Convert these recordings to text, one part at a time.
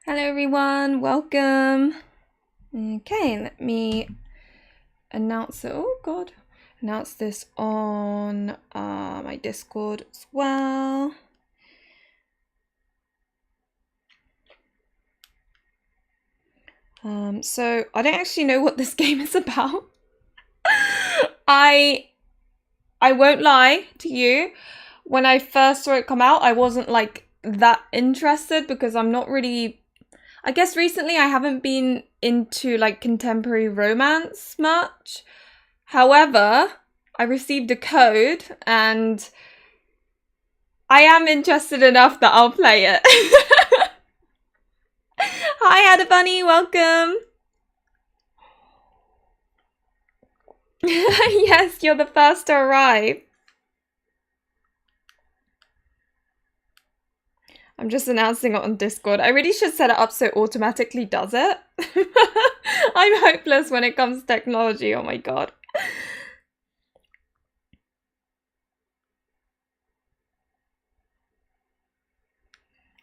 Hello everyone, welcome. Okay, let me announce it. Oh god, announce this on my Discord as well. So I don't actually know what this game is about. I won't lie to you. When I first saw it come out, I wasn't like that interested because I'm not really. I guess recently I haven't been into like contemporary romance much. However, I received a code and I am interested enough that I'll play it. Hi, Ada Bunny, welcome. Yes, you're the first to arrive. I'm just announcing it on Discord. I really should set it up so it automatically does it. I'm hopeless when it comes to technology, oh my god.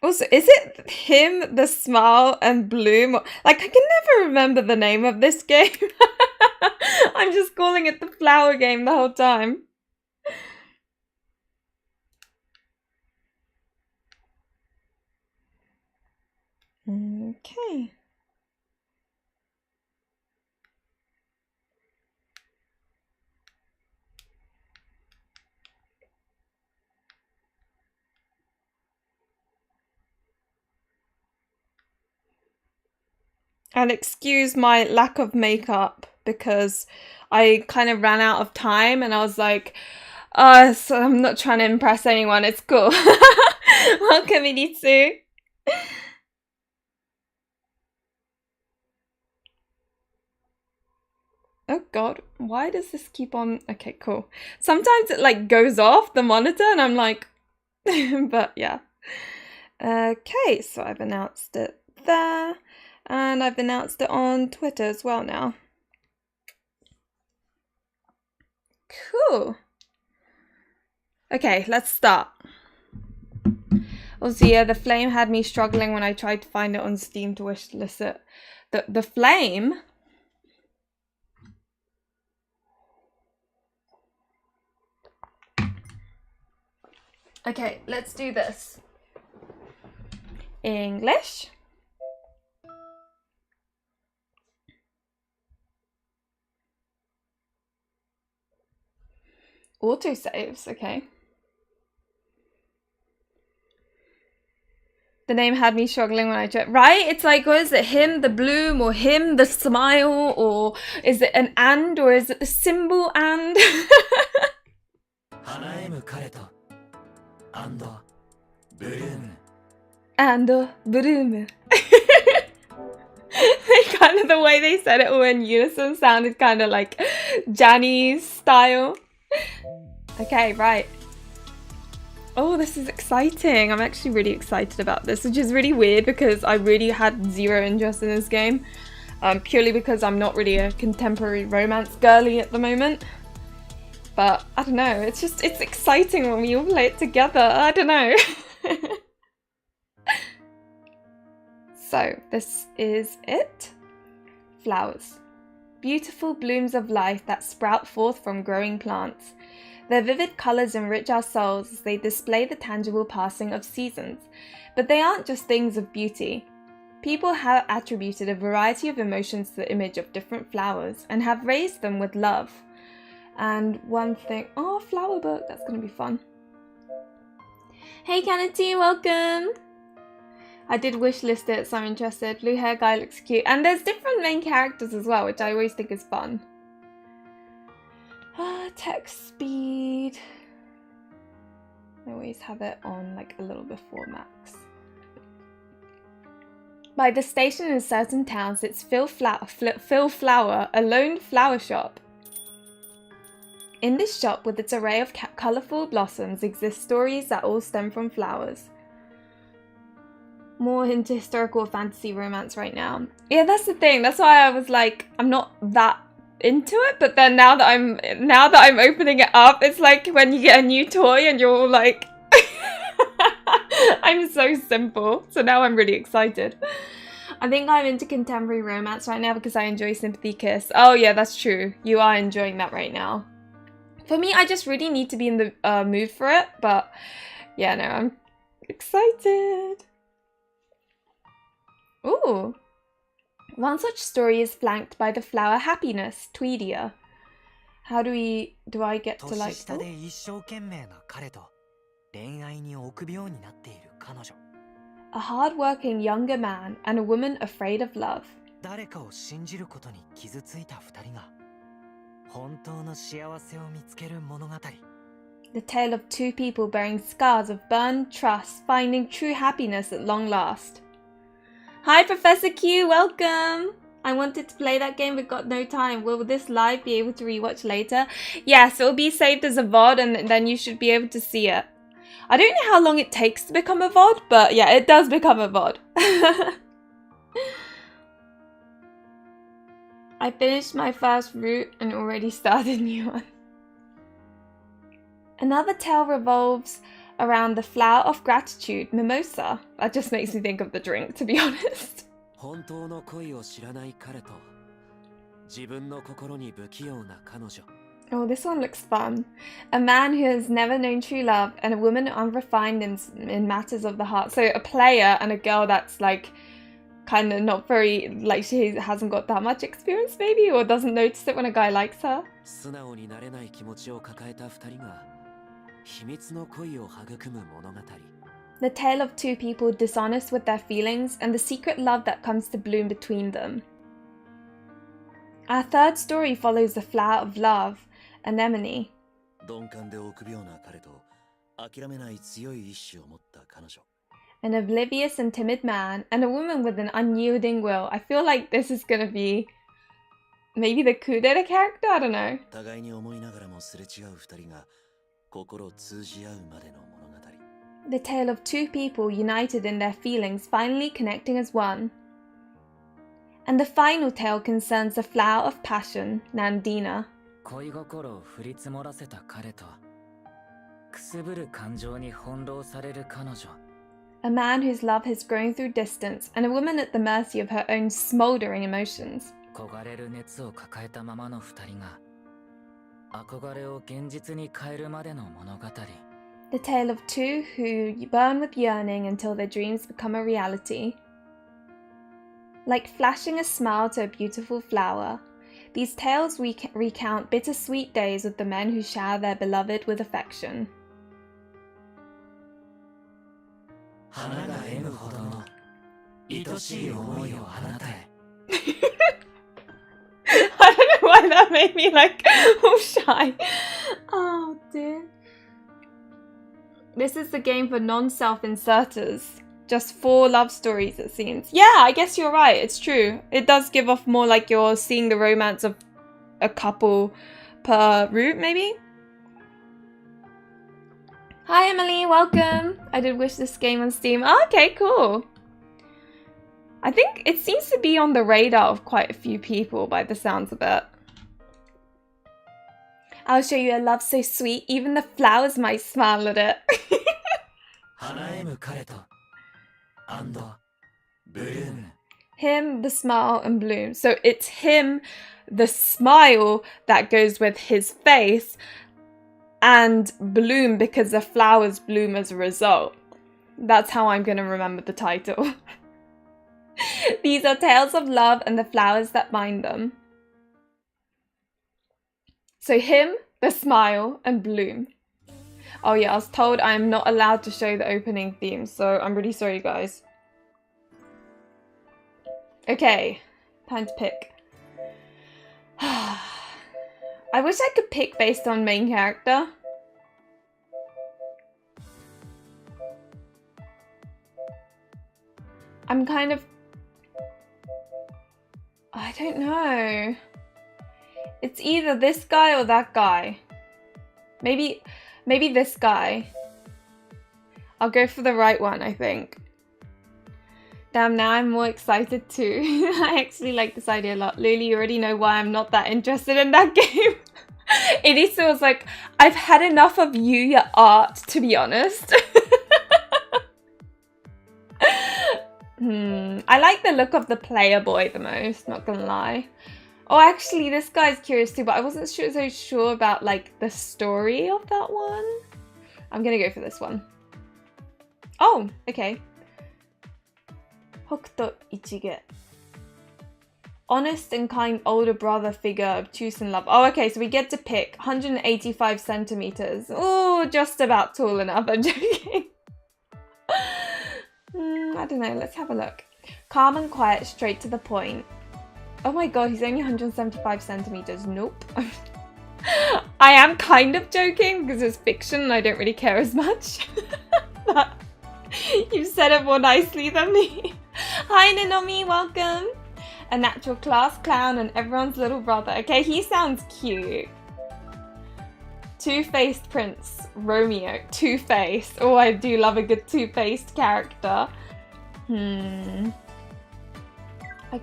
Also, is it him, the smile, and bloom? Like, I can never remember the name of this game. I'm just calling it the flower game the whole time. Okay. And excuse my lack of makeup because I kind of ran out of time and I was like, so I'm not trying to impress anyone. It's cool. Welcome, Initsu. Oh god, why does this keep on? Okay, cool. Sometimes it like goes off the monitor and I'm like, but yeah. Okay, so I've announced it there and I've announced it on Twitter as well now. Cool. Okay, let's start. Also, yeah, the flame had me struggling when I tried to find it on Steam to wishlist it. The flame? Okay, let's do this. English. Autosaves, okay. The name had me struggling when I tried. Right? It's like, what is it? Him, the bloom, or him, the smile, or is it an and, or is it the symbol and? And bloom. Kind of the way they said it all in unison sounded kind of like Janny's style. Okay, right. Oh, this is exciting. I'm actually really excited about this, which is really weird because I really had zero interest in this game. Purely because I'm not really a contemporary romance girly at the moment. But I don't know, it's exciting when we all play it together. I don't know. So, this is it. Flowers. Beautiful blooms of life that sprout forth from growing plants. Their vivid colours enrich our souls as they display the tangible passing of seasons. But they aren't just things of beauty. People have attributed a variety of emotions to the image of different flowers and have raised them with love. And one thing... Oh, flower book. That's going to be fun. Hey, Kennedy, welcome! I did wishlist it, so I'm interested. Blue hair guy looks cute. And there's different main characters as well, which I always think is fun. Text speed. I always have it on like a little before max. By the station in certain towns, it's Phil Flower, a lone flower shop. In this shop, with its array of colourful blossoms, exist stories that all stem from flowers. More into historical fantasy romance right now. Yeah, that's the thing. That's why I was like, I'm not that into it, but then now that I'm opening it up, it's like when you get a new toy and you're all like I'm so simple, so now I'm really excited. I think I'm into contemporary romance right now because I enjoy Sympathy Kiss. Oh yeah, that's true. You are enjoying that right now. For me, I just really need to be in the mood for it. But yeah, no, I'm excited. Ooh. One such story is flanked by the flower Happiness, Tweedia. How do I get to like... A hard-working younger man and a woman afraid of love. The tale of two people bearing scars of burned trust, finding true happiness at long last. Hi Professor Q, welcome! I wanted to play that game but got no time. Will this live be able to rewatch later? Yes, it will be saved as a VOD and then you should be able to see it. I don't know how long it takes to become a VOD, but yeah, it does become a VOD. I finished my first route and already started a new one. Another tale revolves around the flower of gratitude, mimosa. That just makes me think of the drink, to be honest. Oh, this one looks fun. A man who has never known true love and a woman unrefined in matters of the heart. So a player and a girl that's like kind of not very, like she hasn't got that much experience maybe, or doesn't notice it when a guy likes her. The tale of two people dishonest with their feelings and the secret love that comes to bloom between them. Our third story follows the flower of love, Anemone. An oblivious and timid man and a woman with an unyielding will. I feel like this is gonna be maybe the Kudera character? I don't know. The tale of two people united in their feelings, finally connecting as one. And the final tale concerns the flower of passion, Nandina. A man whose love has grown through distance, and a woman at the mercy of her own smouldering emotions. The tale of two who burn with yearning until their dreams become a reality. Like flashing a smile to a beautiful flower, these tales recount bittersweet days with the men who shower their beloved with affection. I don't know why that made me like all shy. Oh dear. This is the game for non-self-inserters. Just 4 love stories, it seems. Yeah, I guess you're right. It's true. It does give off more like you're seeing the romance of a couple per route, maybe? Hi, Emily. Welcome. I did wish this game on Steam. Oh, okay, cool. I think it seems to be on the radar of quite a few people by the sounds of it. I'll show you a love so sweet, even the flowers might smile at it. Him, the smile, and bloom. So it's him, the smile that goes with his face, and bloom because the flowers bloom as a result. That's how I'm going to remember the title. These are tales of love and the flowers that bind them. So him, the smile, and bloom. Oh yeah, I was told I'm not allowed to show the opening theme, so I'm really sorry, guys. Okay, time to pick. I wish I could pick based on main character. I'm kind of... I don't know. It's either this guy or that guy. Maybe this guy. I'll go for the right one, I think. Damn, now I'm more excited too. I actually like this idea a lot. Luli, you already know why I'm not that interested in that game. It feels like I've had enough of you, your art, to be honest. I like the look of the player boy the most, not gonna lie. Oh, actually, this guy's curious too, but I wasn't so sure about, like, the story of that one. I'm gonna go for this one. Oh, okay. Hokuto Ichige. Honest and kind older brother figure of truth and love. Oh, okay, so we get to pick 185 centimeters. Oh, just about tall enough. I'm joking. I don't know. Let's have a look. Calm and quiet, straight to the point. Oh my god, he's only 175 centimeters. Nope. I am kind of joking because it's fiction and I don't really care as much. But you've said it more nicely than me. Hi, Nanomi, welcome. A natural class clown and everyone's little brother. Okay, he sounds cute. Two-faced Prince Romeo. Two-faced. Oh, I do love a good two-faced character. A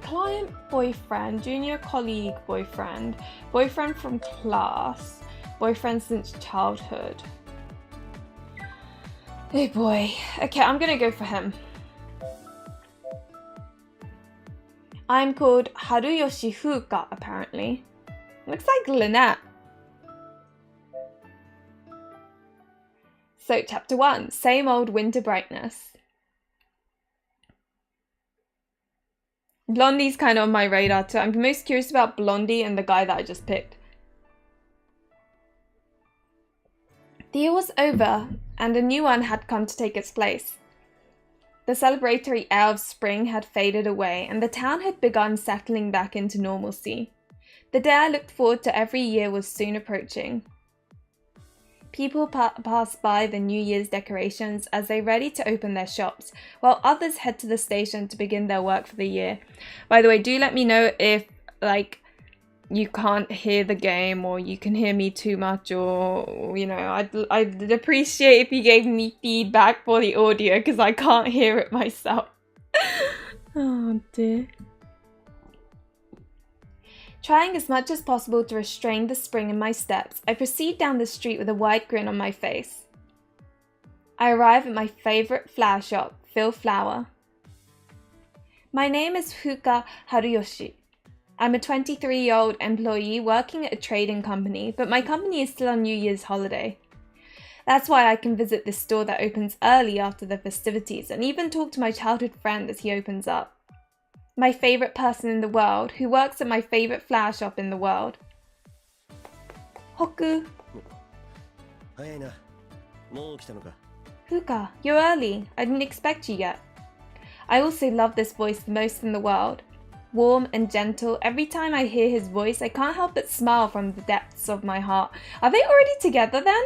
client boyfriend, junior colleague boyfriend, boyfriend from class, boyfriend since childhood. Oh boy. Okay, I'm gonna go for him. I'm called Haruyoshi Fuka, apparently. Looks like Lynette. So, chapter 1, same old winter brightness. Blondie's kind of on my radar too. I'm most curious about Blondie and the guy that I just picked. The year was over, and a new one had come to take its place. The celebratory air of spring had faded away, and the town had begun settling back into normalcy. The day I looked forward to every year was soon approaching. People passed by the New Year's decorations as they ready to open their shops, while others head to the station to begin their work for the year. By the way, do let me know if, like, you can't hear the game or you can hear me too much, or, you know, I'd appreciate if you gave me feedback for the audio because I can't hear it myself. Oh dear. Trying as much as possible to restrain the spring in my steps, I proceed down the street with a wide grin on my face. I arrive at my favorite flower shop, Phil Flower. My name is Fuka Haruyoshi. I'm a 23-year-old employee working at a trading company, but my company is still on New Year's holiday. That's why I can visit this store that opens early after the festivities and even talk to my childhood friend as he opens up. My favourite person in the world, who works at my favourite flower shop in the world. Hoku. Fuka, you're early. I didn't expect you yet. I also love this voice the most in the world. Warm and gentle, every time I hear his voice, I can't help but smile from the depths of my heart. Are they already together then?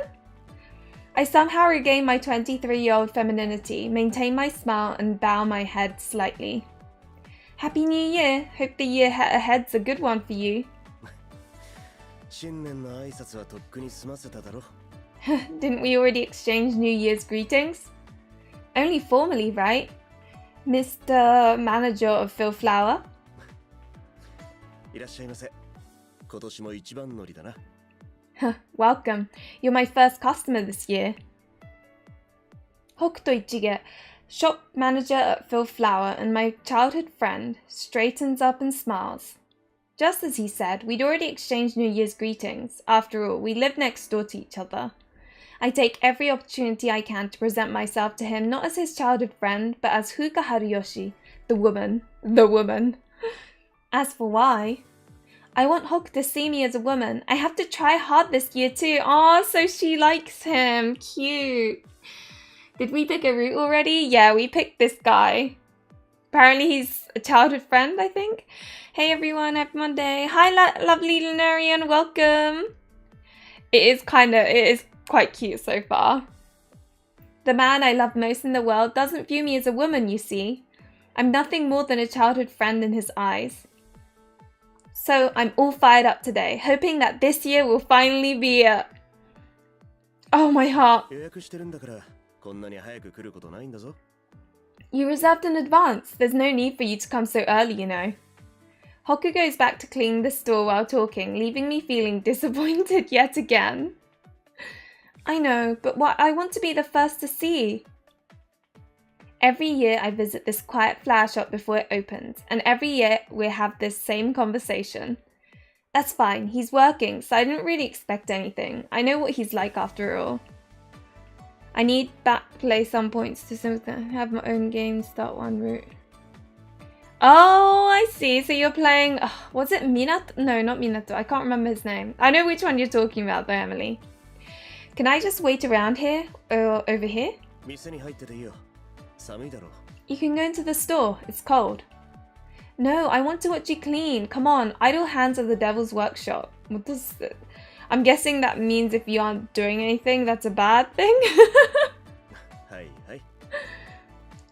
I somehow regain my 23-year-old femininity, maintain my smile and bow my head slightly. Happy New Year! Hope the year ahead's a good one for you. Didn't we already exchange New Year's greetings? Only formally, right? Mr. Manager of Phil Flower? Welcome. You're my first customer this year. Hokuto Ichige, shop manager at Phil Flower and my childhood friend, straightens up and smiles. Just as he said, we'd already exchanged New Year's greetings. After all, we live next door to each other. I take every opportunity I can to present myself to him not as his childhood friend, but as Fuka Haruyoshi, the woman. The woman. As for why, I want Hoku to see me as a woman. I have to try hard this year too. Oh, so she likes him. Cute. Did we pick a route already? Yeah, we picked this guy. Apparently he's a childhood friend, I think. Hey everyone, happy Monday. Hi lovely Lunarian, welcome. It is quite cute so far. The man I love most in the world doesn't view me as a woman, you see. I'm nothing more than a childhood friend in his eyes. So I'm all fired up today, hoping that this year will finally be a... Oh, my heart. You reserved in advance. There's no need for you to come so early, you know. Hoku goes back to cleaning the store while talking, leaving me feeling disappointed yet again. I know, but I want to be the first to see. Every year I visit this quiet flower shop before it opens, and every year we have this same conversation. That's fine, he's working, so I didn't really expect anything. I know what he's like after all. I need back play some points to have my own game, start one route. Oh, I see. So you're playing, was it Minato? No, not Minato. I can't remember his name. I know which one you're talking about though, Emily. Can I just wait around here or over here? You can go into the store. It's cold. No, I want to watch you clean. Come on. Idle hands are the devil's workshop. What does it? I'm guessing that means if you aren't doing anything, that's a bad thing.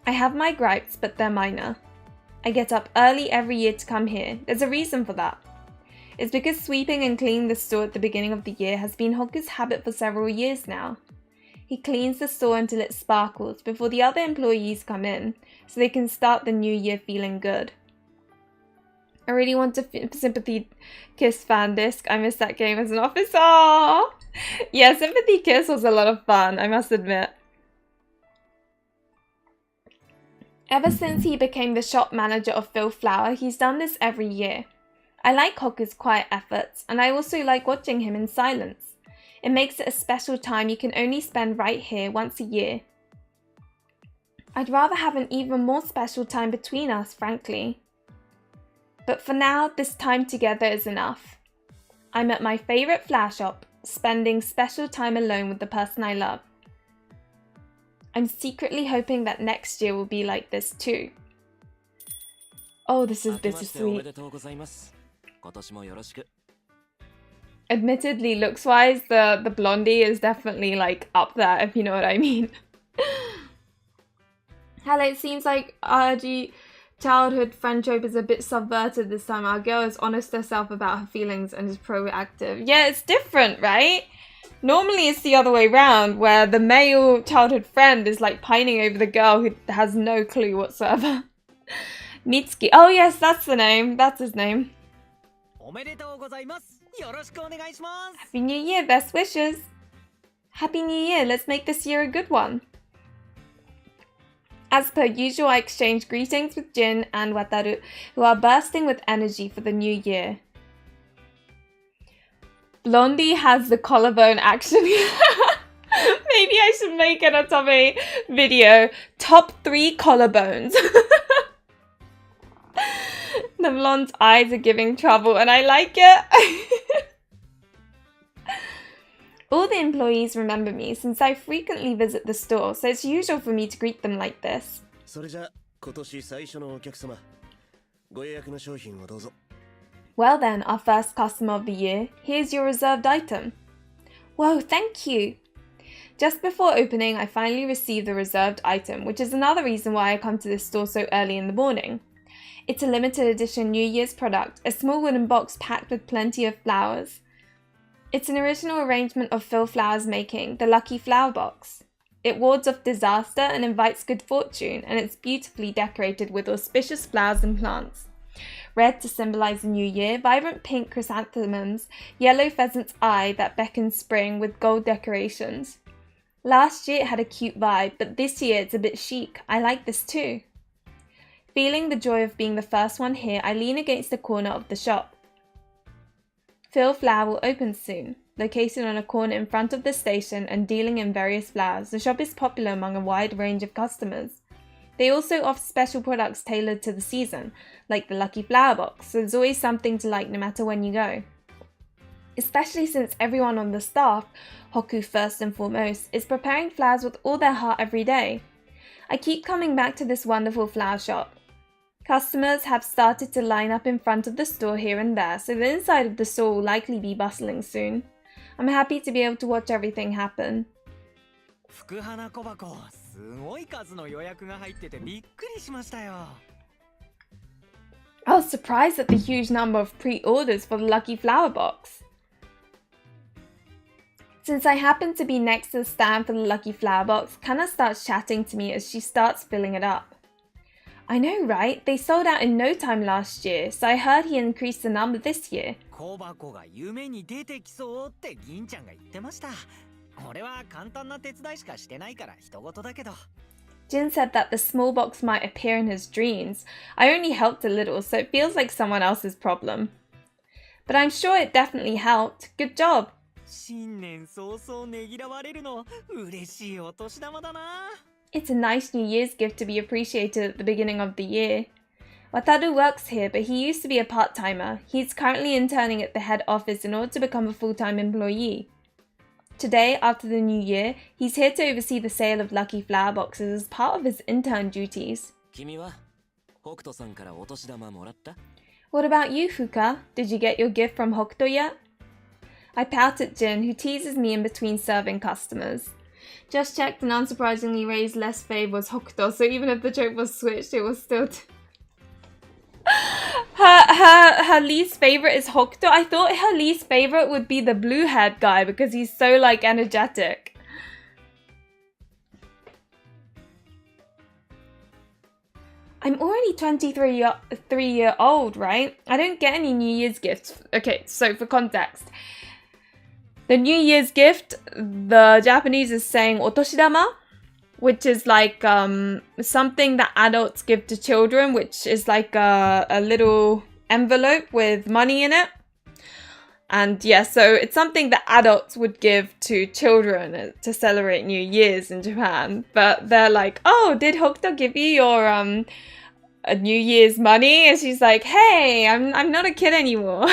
I have my gripes, but they're minor. I get up early every year to come here. There's a reason for that. It's because sweeping and cleaning the store at the beginning of the year has been Hoku's habit for several years now. He cleans the store until it sparkles before the other employees come in, so they can start the new year feeling good. I really want to Sympathy Kiss fan disc. I missed that game as an officer. Yeah, Sympathy Kiss was a lot of fun, I must admit. Ever since he became the shop manager of Phil Flower, he's done this every year. I like Hoku's quiet efforts, and I also like watching him in silence. It makes it a special time you can only spend right here once a year. I'd rather have an even more special time between us, frankly. But for now, this time together is enough. I'm at my favourite flower shop, spending special time alone with the person I love. I'm secretly hoping that next year will be like this too. Oh, this is sweet. Admittedly, looks-wise, the blondie is definitely like up there, if you know what I mean. Hell, it seems like RG childhood friend trope is a bit subverted this time. Our girl is honest herself about her feelings and is proactive. Yeah, it's different, right? Normally it's the other way around, where the male childhood friend is like pining over the girl who has no clue whatsoever. Mitsuki. Oh yes, that's the name. That's his name. Happy New Year, best wishes. Happy New Year, let's make this year a good one. As per usual, I exchange greetings with Jin and Wataru, who are bursting with energy for the new year. Blondie has the collarbone action. Maybe I should make an otome video. Top 3 collarbones. The blonde's eyes are giving trouble and I like it. All the employees remember me since I frequently visit the store, so it's usual for me to greet them like this. Well then, our first customer of the year, here's your reserved item. Whoa, thank you! Just before opening, I finally received the reserved item, which is another reason why I come to this store so early in the morning. It's a limited edition New Year's product, a small wooden box packed with plenty of flowers. It's an original arrangement of Phil Flower's making, the Lucky Flower Box. It wards off disaster and invites good fortune, and it's beautifully decorated with auspicious flowers and plants. Red to symbolize the new year, vibrant pink chrysanthemums, yellow pheasant's eye that beckons spring with gold decorations. Last year it had a cute vibe, but this year it's a bit chic. I like this too. Feeling the joy of being the first one here, I lean against the corner of the shop. Phil Flower will open soon. Located on a corner in front of the station and dealing in various flowers, the shop is popular among a wide range of customers. They also offer special products tailored to the season, like the Lucky Flower Box, so there's always something to like no matter when you go. Especially since everyone on the staff, Hoku first and foremost, is preparing flowers with all their heart every day. I keep coming back to this wonderful flower shop. Customers have started to line up in front of the store here and there, so the inside of the store will likely be bustling soon. I'm happy to be able to watch everything happen. I was surprised at the huge number of pre-orders for the Lucky Flower Box. Since I happen to be next to the stand for the Lucky Flower Box, Kana starts chatting to me as she starts filling it up. I know, right? They sold out in no time last year, so I heard he increased the number this year. Jin said that the small box might appear in his dreams. I only helped a little, so it feels like someone else's problem. But I'm sure it definitely helped. Good job. 新年早々ねぎらわれるの嬉しいお年玉だな。It's a nice New Year's gift to be appreciated at the beginning of the year. Wataru works here, but he used to be a part-timer. He's currently interning at the head office in order to become a full-time employee. Today, after the new year, he's here to oversee the sale of lucky flower boxes as part of his intern duties. 君は北斗さんからお年玉もらった？ What about you, Fuka? Did you get your gift from Hokuto yet? I pout at Jin, who teases me in between serving customers. Just checked and unsurprisingly Rei's less fave was Hokuto, so even if the joke was switched, it was still... her least favorite is Hokuto. I thought her least favorite would be the blue-haired guy because he's so, like, energetic. I'm already 23-year-old, right? I don't get any New Year's gifts. Okay, so for context. The New Year's gift, the Japanese is saying otoshidama, which is like something that adults give to children, which is like a little envelope with money in it. And yeah, so it's something that adults would give to children to celebrate New Year's in Japan. But they're like, oh, did Hokuto give you your a New Year's money? And she's like, hey, I'm not a kid anymore.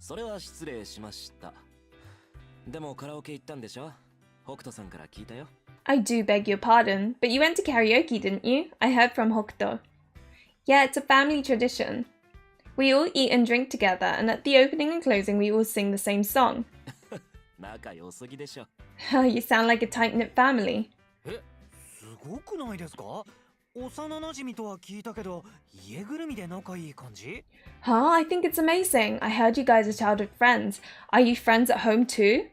それは失礼しました。でもカラオケ行ったんでしょ？北斗さんから聞いたよ。I do beg your pardon, but you went to karaoke, didn't you? I heard from Hokuto. Yeah, it's a family tradition. We all eat and drink together, and at the opening and closing we all sing the same song. 仲良すぎでしょ。You sound like a tight-knit family. え、すごくないですか？幼馴染とは聞いたけど、家ぐるみで仲いい感じ？ Huh? I think it's amazing. I heard you guys are childhood friends. Are you friends at home too?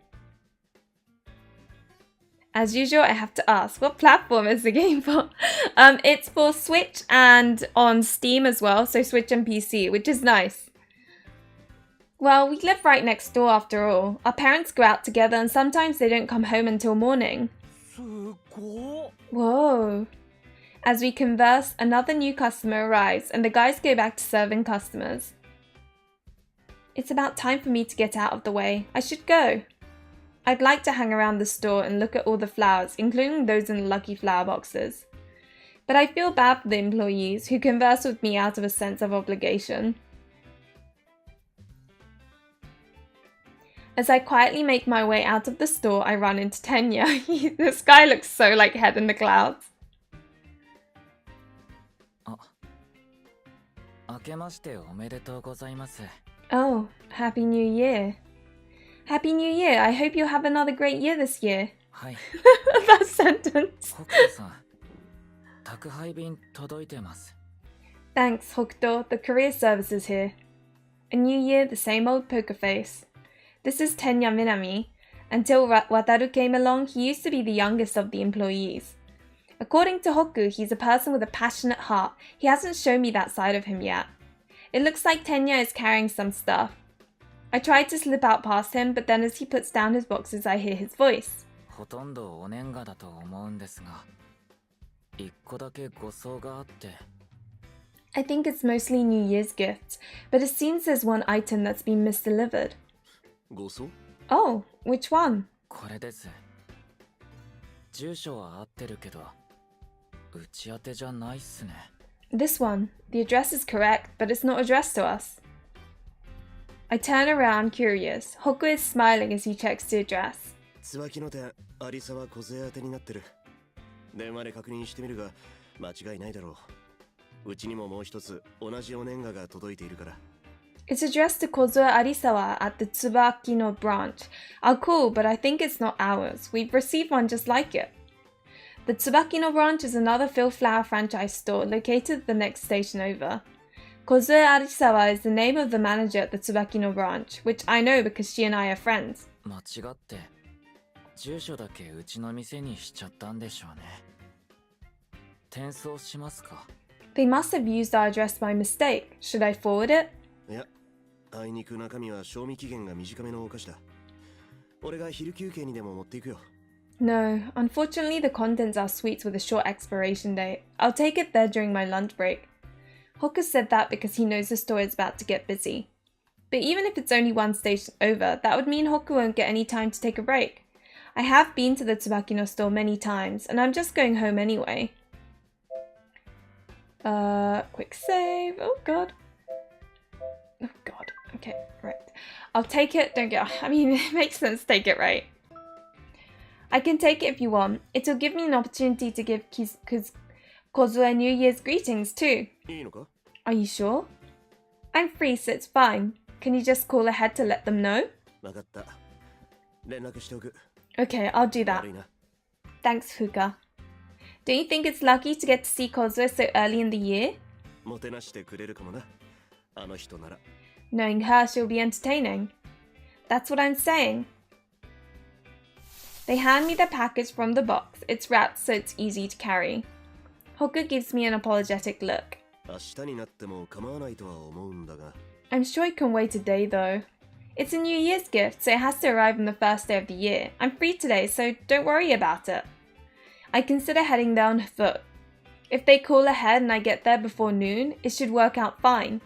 As usual, I have to ask, what platform is the game for? It's for Switch and on Steam as well, so Switch and PC, which is nice. Well, we live right next door after all. Our parents go out together and sometimes they don't come home until morning. すごっ。 Whoa. As we converse, another new customer arrives and the guys go back to serving customers. It's about time for me to get out of the way. I should go. I'd like to hang around the store and look at all the flowers, including those in the lucky flower boxes. But I feel bad for the employees who converse with me out of a sense of obligation. As I quietly make my way out of the store, I run into Tenya. This guy looks so like head in the clouds. 明けましておめでとうございます。 Oh, Happy New Year. Happy New Year. I hope you'll have another great year this year. はい。 That sentence. 北斗さん、宅配便届いてます。 Thanks, Hokuto. The courier service is here. A new year, the same old poker face. This is Tenya Minami. Until Wataru came along, he used to be the youngest of the employees. According to Hoku, he's a person with a passionate heart. He hasn't shown me that side of him yet. It looks like Tenya is carrying some stuff. I tried to slip out past him, but then as he puts down his boxes, I hear his voice. ほとんどお年賀だと思うんですが、一個だけ誤送があって。 I think it's mostly New Year's gifts, but it seems there's one item that's been misdelivered. 誤送？ Oh, which one? これです。住所は合ってるけど、うち宛てじゃないっすね。 This one. The address is correct, but it's not addressed to us. I turn around, curious. Hoku is smiling as he checks the address. 椿の店、有沢小勢宛てになってる。電話で確認してみるが、間違いないだろう。うちにももう一つ同じお年賀が届いているから。It's addressed to Kozue Arisawa at the Tsubakino branch. I'll call, but I think it's not ours. We've received one just like it. The Tsubakino branch is another Phil Flower franchise store located the next station over. Kozue Arisawa is the name of the manager at the Tsubakino branch, which I know because she and I are friends. 間違って、住所だけうちの店にしちゃったんでしょうね。転送しますか？ They must have used our address by mistake. Should I forward it? いや、あいにく中身は賞味期限が短めのお菓子だ。俺が昼休憩にでも持っていくよ。No, unfortunately the contents are sweets with a short expiration date. I'll take it there during my lunch break. Hoka said that because he knows the store is about to get busy. But even if it's only one station over, that would mean Hoka won't get any time to take a break. I have been to the Tsubaki no store many times, and I'm just going home anyway. Quick save. Oh god. Oh god. Okay, right. I'll take it. Don't get... I mean, it makes sense to take it, right? I can take it if you want. It'll give me an opportunity to give Kozue New Year's greetings too. Are you sure? I'm free, so it's fine. Can you just call ahead to let them know? Okay, I'll do that. Thanks, Fuka. Don't you think it's lucky to get to see Kozue so early in the year? Knowing her, she'll be entertaining. That's what I'm saying. They hand me the package from the box. It's wrapped so it's easy to carry. Hoka gives me an apologetic look. I'm sure it can wait a day though. It's a New Year's gift, so it has to arrive on the first day of the year. I'm free today, so don't worry about it. I consider heading there on foot. If they call ahead and I get there before noon, it should work out fine.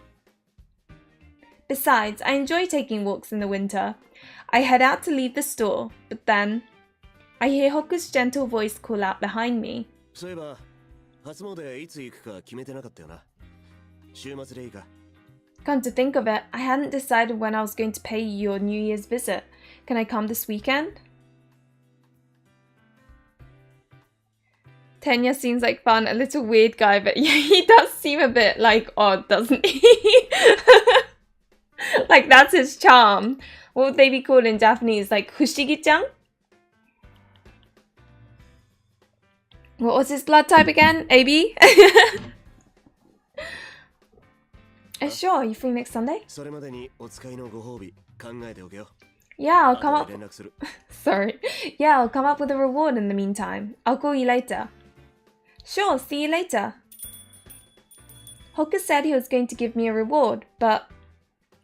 Besides, I enjoy taking walks in the winter. I head out to leave the store, but then I hear Hoku's gentle voice call out behind me. Come to think of it, I hadn't decided when I was going to pay you your New Year's visit. Can I come this weekend? Tenya seems like fun, a little weird guy, but yeah, he does seem a bit like odd, doesn't he? Like that's his charm. What would they be called in Japanese? Like Fushigi-chan? What was his blood type again? AB? Sure, are you free next Sunday? Yeah, I'll come up. Sorry. Yeah, I'll come up with a reward in the meantime. I'll call you later. Sure, see you later. Hoka said he was going to give me a reward, but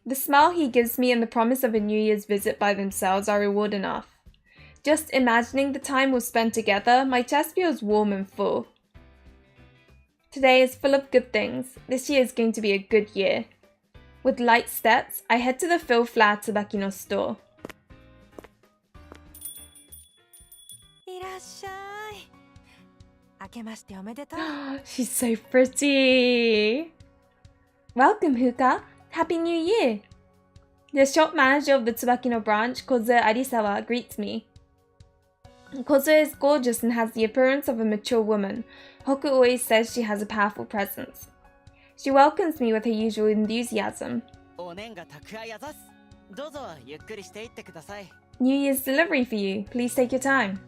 the smile he gives me and the promise of a New Year's visit by themselves are reward enough. Just imagining the time we'll spend together, my chest feels warm and full. Today is full of good things. This year is going to be a good year. With light steps, I head to the Phil Flower Tsubaki no store. She's so pretty. Welcome, Fuka. Happy New Year. The shop manager of the Tsubaki no branch, Kozue Arisawa, greets me. Kozue is gorgeous and has the appearance of a mature woman. Hoku always says she has a powerful presence. She welcomes me with her usual enthusiasm. New Year's delivery for you. Please take your time.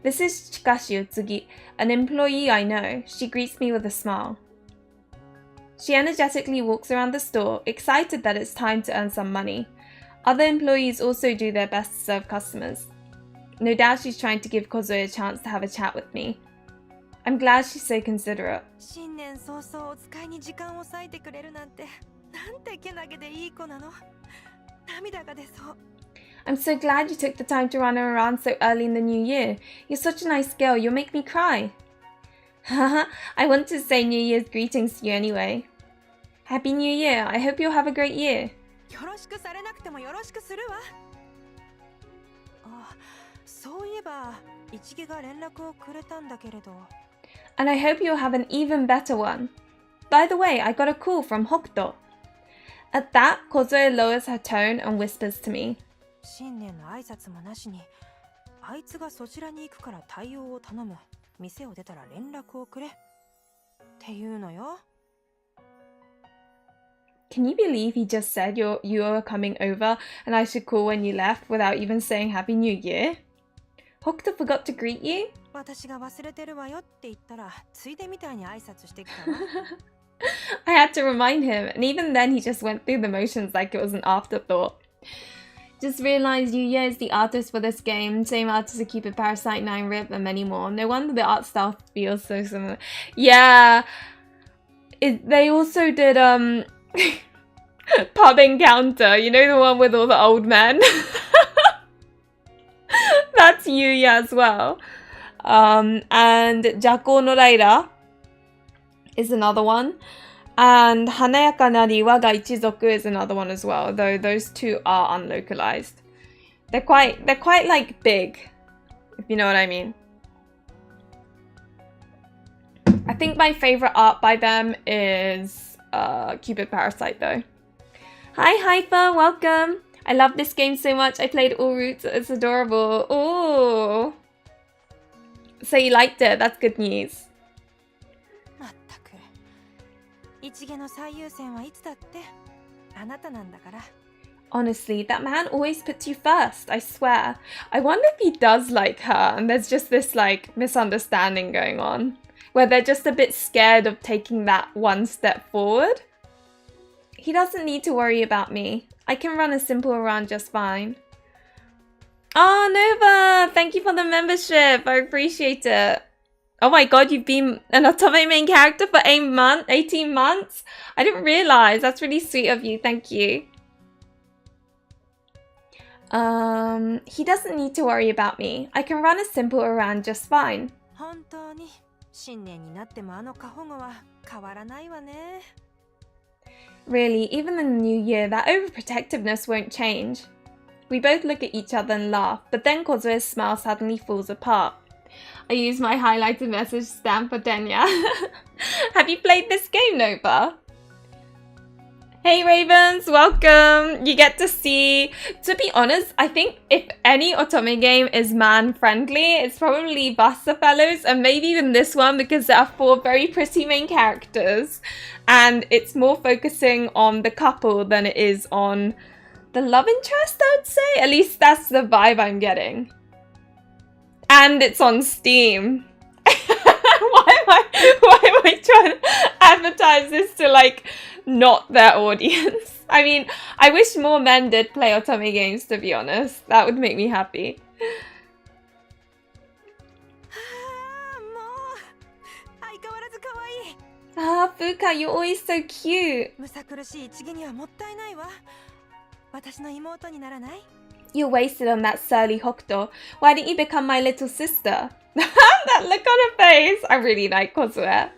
This is Chikashi Utsugi, an employee I know. She greets me with a smile. She energetically walks around the store, excited that it's time to earn some money. Other employees also do their best to serve customers. No doubt she's trying to give Kozue a chance to have a chat with me. I'm glad she's so considerate. I'm so glad you took the time to run around so early in the new year. You're such a nice girl, you'll make me cry. Haha, I wanted to say New Year's greetings to you anyway. Happy New Year, I hope you'll have a great year. And I hope you'll have an even better one. By the way, I got a call from Hokuto. At that, Kozue lowers her tone and whispers to me. Can you believe he just said you are coming over and I should call when you left without even saying Happy New Year? Hokuto forgot to greet you? I had to remind him, and even then he just went through the motions like it was an afterthought. Just realised Yuya is the artist for this game, same artist to keep it Parasite 9 Rip and many more. No wonder the art style feels so similar. Yeah, they also did Pub Encounter, you know, the one with all the old men? That's Yuya as well. And Jako no Raira is another one. And Hanayaka Nari Waga Ichizoku is another one as well, though those two are unlocalized. They're quite like big, if you know what I mean. I think my favorite art by them is Cupid Parasite though. Hi Hyper, welcome. I love this game so much. I played all routes. It's adorable. Oh, so you liked it. That's good news. Honestly, that man always puts you first, I swear. I wonder if he does like her and there's just this like misunderstanding going on where they're just a bit scared of taking that one step forward. He doesn't need to worry about me. I can run a simple run just fine. Oh, Nova! Thank you for the membership. I appreciate it. Oh my god, you've been an otome main character for 18 months? I didn't realize. That's really sweet of you. Thank you. He doesn't need to worry about me. I can run a simple errand just fine. Really, even in the new year, that overprotectiveness won't change. We both look at each other and laugh, but then Kozue's smile suddenly falls apart. I use my highlighted message stamp for Denya. Have you played this game, Nova? Hey Ravens, welcome! You get to see... To be honest, I think if any otome game is man-friendly, it's probably Vasa Fellows, and maybe even this one because there are 4 very pretty main characters. And it's more focusing on the couple than it is on the love interest, I would say. At least that's the vibe I'm getting. And it's on Steam. Why am I trying to advertise this to like not their audience? I mean, I wish more men did play otome games, to be honest. That would make me happy. Ah, Fuka, you're always so cute. You're wasted on that surly Hokuto. Why didn't you become my little sister? That look on her face. I really like Kozue.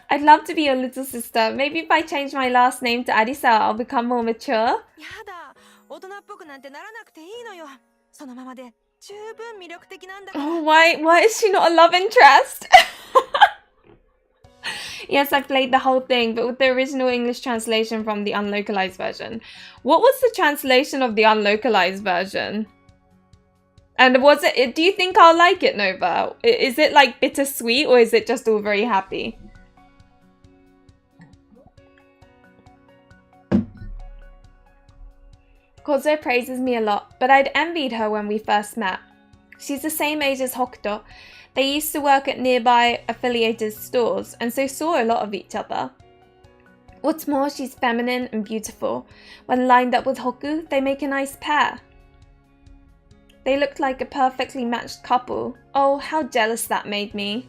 I'd love to be your little sister. Maybe if I change my last name to Arisa, I'll become more mature. Oh, why is she not a love interest? Yes, I played the whole thing, but with the original English translation from the unlocalized version. What was the translation of the unlocalized version? And was it, do you think I'll like it, Nova? Is it like bittersweet or is it just all very happy? Kozue praises me a lot, but I'd envied her when we first met. She's the same age as Hokuto. They used to work at nearby affiliated stores and so saw a lot of each other. What's more, she's feminine and beautiful. When lined up with Hoku, they make a nice pair. They looked like a perfectly matched couple. Oh, how jealous that made me.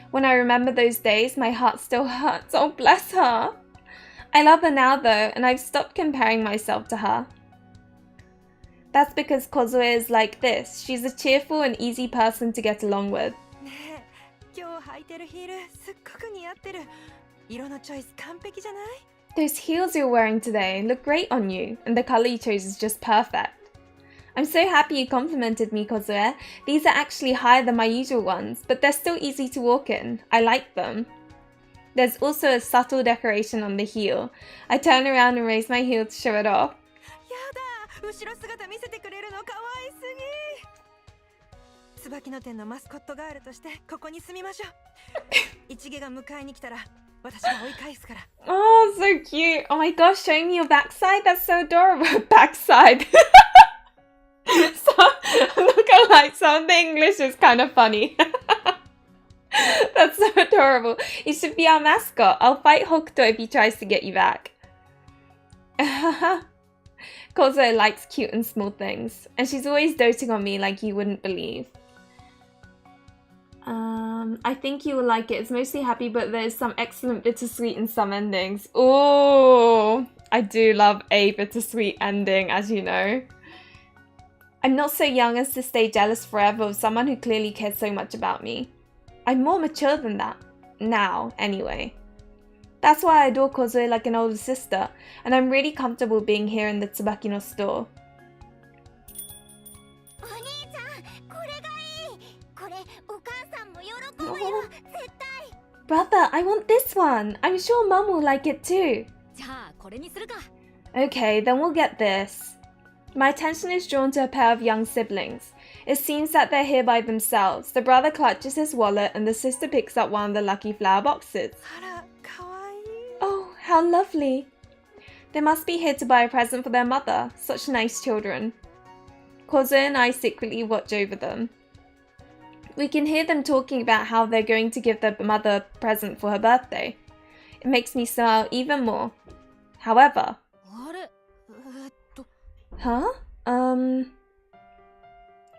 When I remember those days, my heart still hurts. Oh, bless her. I love her now though, and I've stopped comparing myself to her. That's because Kozue is like this. She's a cheerful and easy person to get along with. Those heels you're wearing today look great on you, and the color you chose is just perfect. I'm so happy you complimented me, Kozue. These are actually higher than my usual ones, but they're still easy to walk in. I like them. There's also a subtle decoration on the heel. I turn around and raise my heel to show it off. Oh, so cute. Oh my gosh, showing me your backside? That's so adorable. Backside. So, I'm not gonna lie, some of the English is kind of funny. That's so adorable. You should be our mascot. I'll fight Hokuto if he tries to get you back. Kozue likes cute and small things, and she's always doting on me like you wouldn't believe. I think you will like it. It's mostly happy, but there's some excellent bittersweet in some endings. Oh, I do love a bittersweet ending, as you know. I'm not so young as to stay jealous forever of someone who clearly cares so much about me. I'm more mature than that. Now, anyway. That's why I adore Kozue like an older sister, and I'm really comfortable being here in the Tsubaki no store. Oh. Brother, I want this one. I'm sure Mum will like it too. Okay, then we'll get this. My attention is drawn to a pair of young siblings. It seems that they're here by themselves. The brother clutches his wallet and the sister picks up one of the lucky flower boxes. Oh, how lovely. They must be here to buy a present for their mother. Such nice children. Kozue and I secretly watch over them. We can hear them talking about how they're going to give their mother a present for her birthday. It makes me smile even more. However... Huh?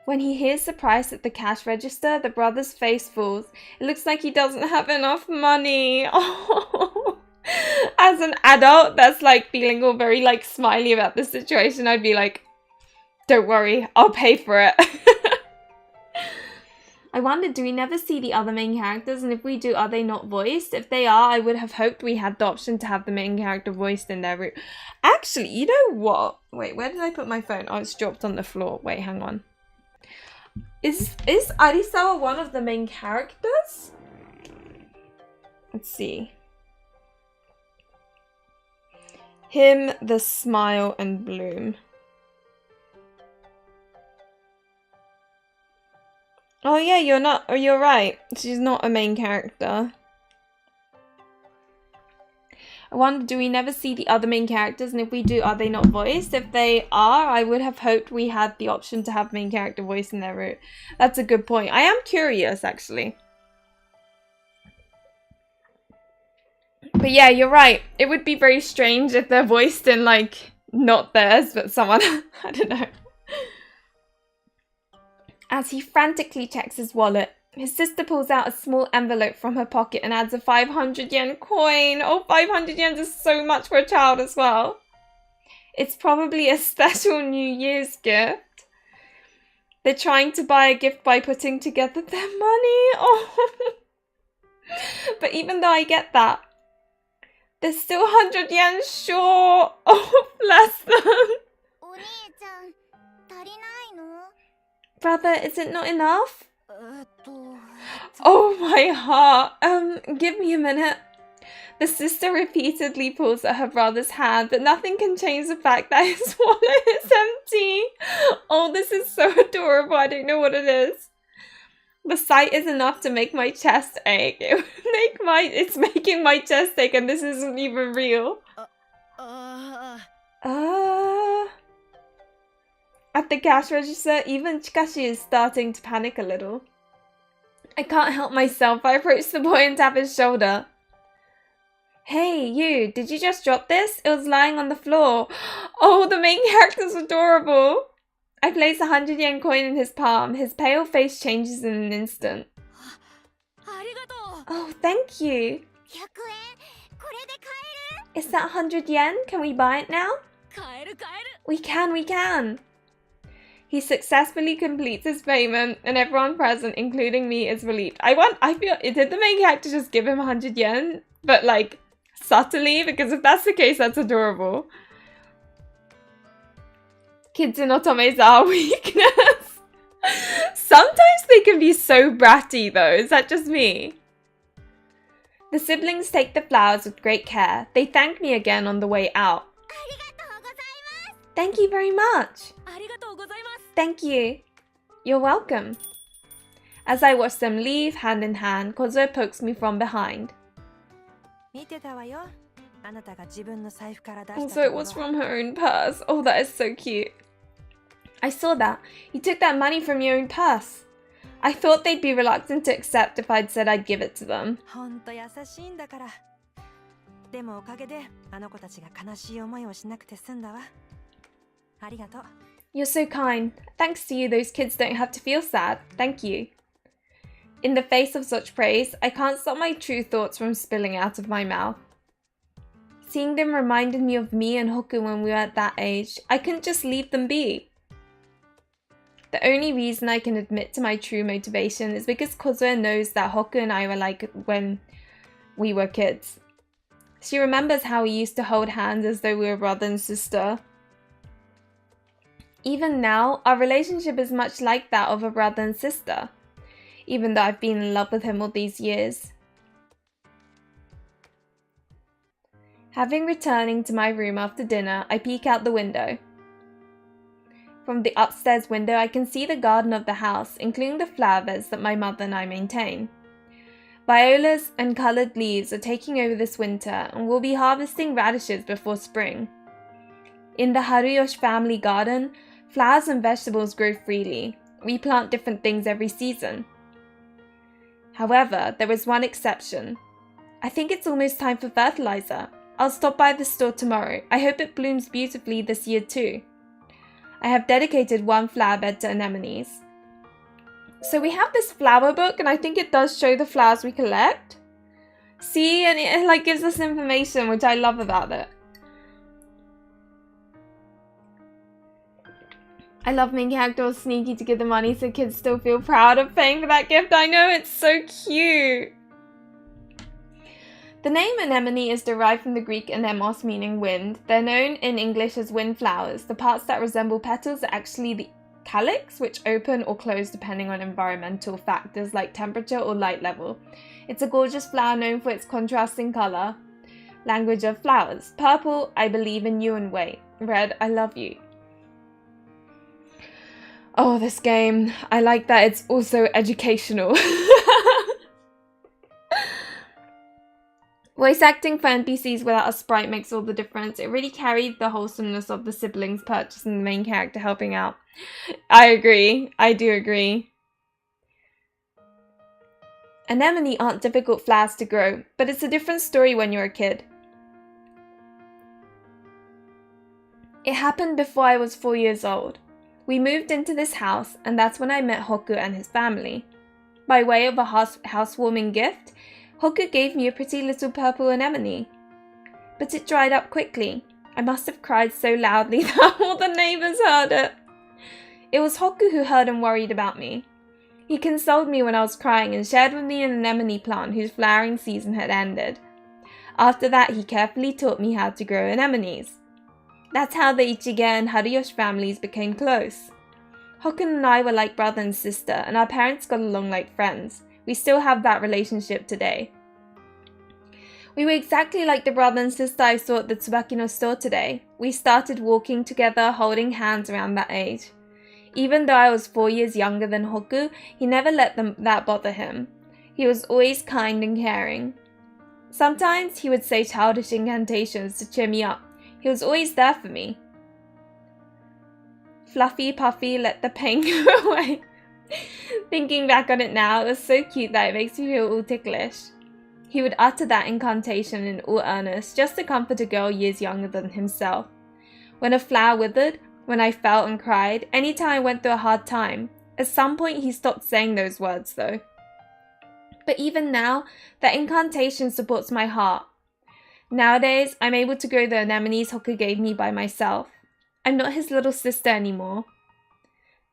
When he hears the price at the cash register, the brother's face falls. It looks like he doesn't have enough money. Oh. As an adult that's like feeling all very like smiley about the situation, I'd be like, don't worry, I'll pay for it. I wonder, do we never see the other main characters? And if we do, are they not voiced? If they are, I would have hoped we had the option to have the main character voiced in their route. Actually, you know what? Wait, where did I put my phone? Oh, it's dropped on the floor. Wait, hang on. Is Arisawa one of the main characters? Let's see. Him, the smile, and bloom. Oh yeah, you're right. She's not a main character. I wonder, do we never see the other main characters? And if we do, are they not voiced? If they are, I would have hoped we had the option to have main character voice in their route. That's a good point. I am curious, actually. But yeah, you're right. It would be very strange if they're voiced in, like, not theirs, but someone... I don't know. As he frantically checks his wallet, his sister pulls out a small envelope from her pocket and adds a 500 yen coin. Oh, 500 yen is so much for a child as well. It's probably a special New Year's gift. They're trying to buy a gift by putting together their money. Oh. But even though I get that, they're still 100 yen short. Oh, bless them. Brother, is it not enough? Oh my heart. Give me a minute. The sister repeatedly pulls at her brother's hand, but nothing can change the fact that his wallet is empty. Oh, this is so adorable. I don't know what it is. The sight is enough to make my chest ache. It's making my chest ache, and this isn't even real. At the cash register, even Chikashi is starting to panic a little. I can't help myself. I approach the boy and tap his shoulder. Hey, you, did you just drop this? It was lying on the floor. Oh, the main character's adorable. I place a 100 yen coin in his palm. His pale face changes in an instant. Oh, thank you. Is that 100 yen? Can we buy it now? We can. He successfully completes his payment, and everyone present, including me, is relieved. I feel, did the main character just give him 100 yen? But like, subtly? Because if that's the case, that's adorable. Kids in otomes are weakness. Sometimes they can be so bratty though, is that just me? The siblings take the flowers with great care. They thank me again on the way out. Thank you very much. Thank you. You're welcome. As I watch them leave, hand in hand, Kozue pokes me from behind. Also, it was from her own purse. Oh, that is so cute. I saw that. You took that money from your own purse. I thought they'd be reluctant to accept if I'd said I'd give it to them. You're so kind. Thanks to you, those kids don't have to feel sad. Thank you. In the face of such praise, I can't stop my true thoughts from spilling out of my mouth. Seeing them reminded me of me and Hoku when we were at that age. I couldn't just leave them be. The only reason I can admit to my true motivation is because Kozue knows that Hoku and I were like when we were kids. She remembers how we used to hold hands as though we were brother and sister. Even now, our relationship is much like that of a brother and sister, even though I've been in love with him all these years. Having returning to my room after dinner, I peek out the window. From the upstairs window, I can see the garden of the house, including the flower beds that my mother and I maintain. Violas and coloured leaves are taking over this winter, and we'll be harvesting radishes before spring. In the Haruyoshi family garden, flowers and vegetables grow freely. We plant different things every season. However, there is one exception. I think it's almost time for fertilizer. I'll stop by the store tomorrow. I hope it blooms beautifully this year too. I have dedicated one flower bed to anemones. So we have this flower book, and I think it does show the flowers we collect. See, and it like gives us information, which I love about it. I love main characters sneaky to give the money so kids still feel proud of paying for that gift. I know, it's so cute. The name anemone is derived from the Greek anemos, meaning wind. They're known in English as wind flowers. The parts that resemble petals are actually the calyx, which open or close depending on environmental factors like temperature or light level. It's a gorgeous flower known for its contrasting colour. Language of flowers. Purple, I believe in you and wait. Red, I love you. Oh, this game. I like that it's also educational. Voice acting for NPCs without a sprite makes all the difference. It really carried the wholesomeness of the siblings' purchase and the main character helping out. I agree. I do agree. Anemone aren't difficult flowers to grow, but it's a different story when you're a kid. It happened before I was 4 years old. We moved into this house, and that's when I met Hoku and his family. By way of a housewarming gift, Hoku gave me a pretty little purple anemone. But it dried up quickly. I must have cried so loudly that all the neighbours heard it. It was Hoku who heard and worried about me. He consoled me when I was crying and shared with me an anemone plant whose flowering season had ended. After that, he carefully taught me how to grow anemones. That's how the Ichige and Haruyoshi families became close. Hoku and I were like brother and sister, and our parents got along like friends. We still have that relationship today. We were exactly like the brother and sister I saw at the Tsubaki no store today. We started walking together, holding hands around that age. Even though I was 4 years younger than Hoku, he never let that bother him. He was always kind and caring. Sometimes he would say childish incantations to cheer me up. He was always there for me. Fluffy Puffy, let the pain go away. Thinking back on it now, it was so cute that it makes me feel all ticklish. He would utter that incantation in all earnest, just to comfort a girl years younger than himself. When a flower withered, when I felt and cried, any time I went through a hard time, at some point he stopped saying those words though. But even now, that incantation supports my heart. Nowadays, I'm able to grow the anemones Hoku gave me by myself. I'm not his little sister anymore.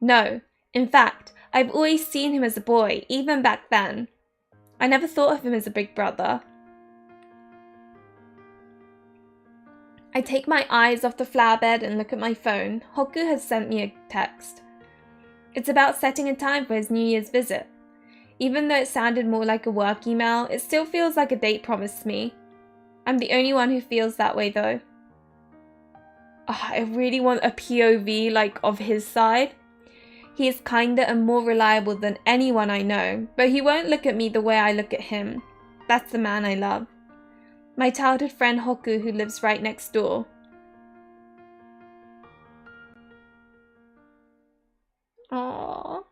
No, in fact, I've always seen him as a boy, even back then. I never thought of him as a big brother. I take my eyes off the flower bed and look at my phone. Hoku has sent me a text. It's about setting a time for his New Year's visit. Even though it sounded more like a work email, it still feels like a date promised me. I'm the only one who feels that way though. I really want a POV of his side. He is kinder and more reliable than anyone I know, but he won't look at me the way I look at him. That's the man I love. My childhood friend Hoku, who lives right next door. Aww.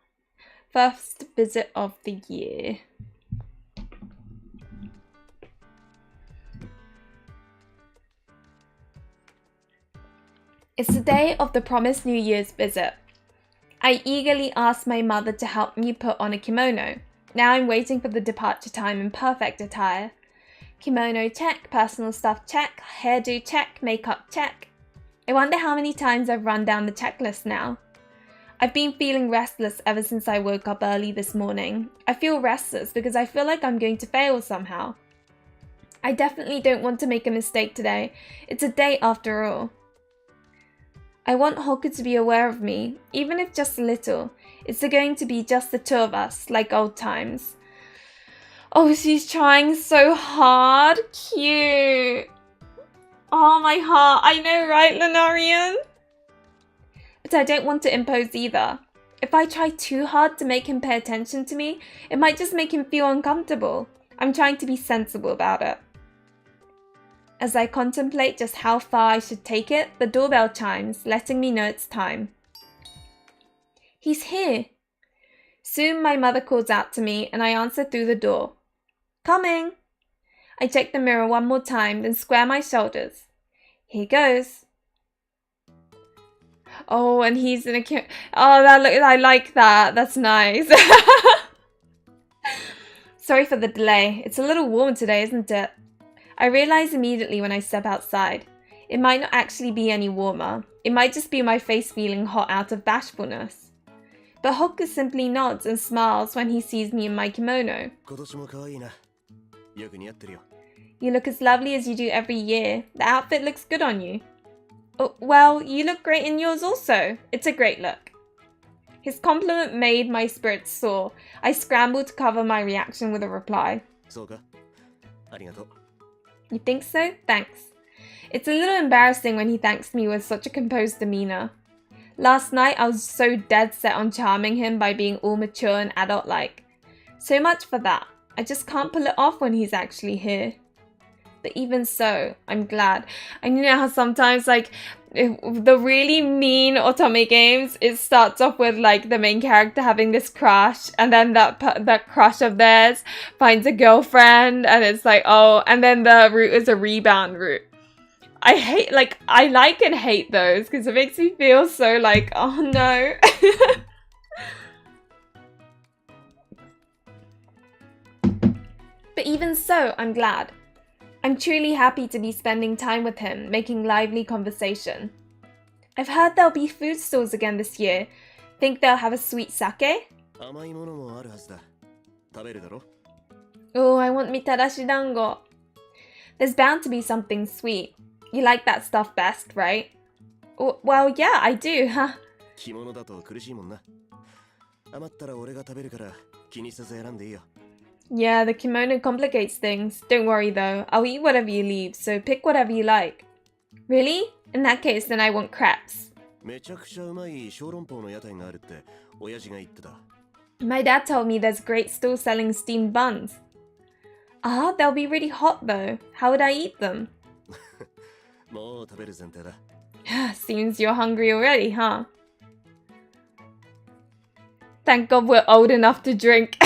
First visit of the year. It's the day of the promised New Year's visit. I eagerly asked my mother to help me put on a kimono. Now I'm waiting for the departure time in perfect attire. Kimono check, personal stuff check, hairdo check, makeup check. I wonder how many times I've run down the checklist now. I've been feeling restless ever since I woke up early this morning. I feel restless because I feel like I'm going to fail somehow. I definitely don't want to make a mistake today. It's a date after all. I want Hoku to be aware of me, even if just a little. It's going to be just the two of us, like old times. Oh, she's trying so hard. Cute. Oh, my heart. I know, right, Lunarian? But I don't want to impose either. If I try too hard to make him pay attention to me, it might just make him feel uncomfortable. I'm trying to be sensible about it. As I contemplate just how far I should take it, the doorbell chimes, letting me know it's time. He's here. Soon my mother calls out to me and I answer through the door. Coming! I check the mirror one more time, then square my shoulders. Here goes. Oh, and he's in a cute... Oh, I like that. That's nice. Sorry for the delay. It's a little warm today, isn't it? I realize immediately when I step outside. It might not actually be any warmer. It might just be my face feeling hot out of bashfulness. But Hoku simply nods and smiles when he sees me in my kimono. You look as lovely as you do every year. The outfit looks good on you. Oh, well, you look great in yours also. It's a great look. His compliment made my spirits soar. I scrambled to cover my reaction with a reply. You think so? Thanks. It's a little embarrassing when he thanks me with such a composed demeanor. Last night I was so dead set on charming him by being all mature and adult-like. So much for that. I just can't pull it off when he's actually here. But even so, I'm glad. And you know how sometimes, like, the really mean otome games, it starts off with, like, the main character having this crush, and then that crush of theirs finds a girlfriend, and it's like, oh, and then the route is a rebound route. I like and hate those, because it makes me feel so, like, oh no. But even so, I'm glad. I'm truly happy to be spending time with him, making lively conversation. I've heard there'll be food stalls again this year. Think they'll have a sweet sake? Oh, I want mitarashi dango. There's bound to be something sweet. You like that stuff best, right? Oh, well, yeah, I do, huh? Yeah, the kimono complicates things. Don't worry though, I'll eat whatever you leave, so pick whatever you like. Really? In that case, then I want crepes. My dad told me there's a great stall selling steamed buns. Ah, they'll be really hot though. How would I eat them? Seems you're hungry already, huh? Thank God we're old enough to drink.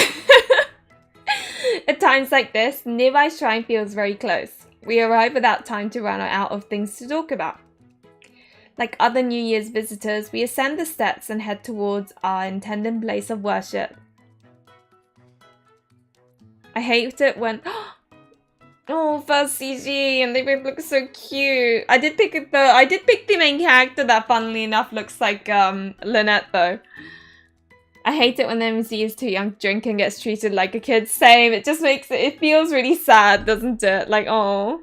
At times like this, nearby shrine feels very close. We arrive without time to run out of things to talk about. Like other New Year's visitors, we ascend the steps and head towards our intended place of worship. I hate it when... Oh, first CG, and they both look so cute. I did pick the main character that, funnily enough, looks like Lynette though. I hate it when the MC is too young to drink and gets treated like a kid. Same, it just makes it feels really sad, doesn't it? Like, oh.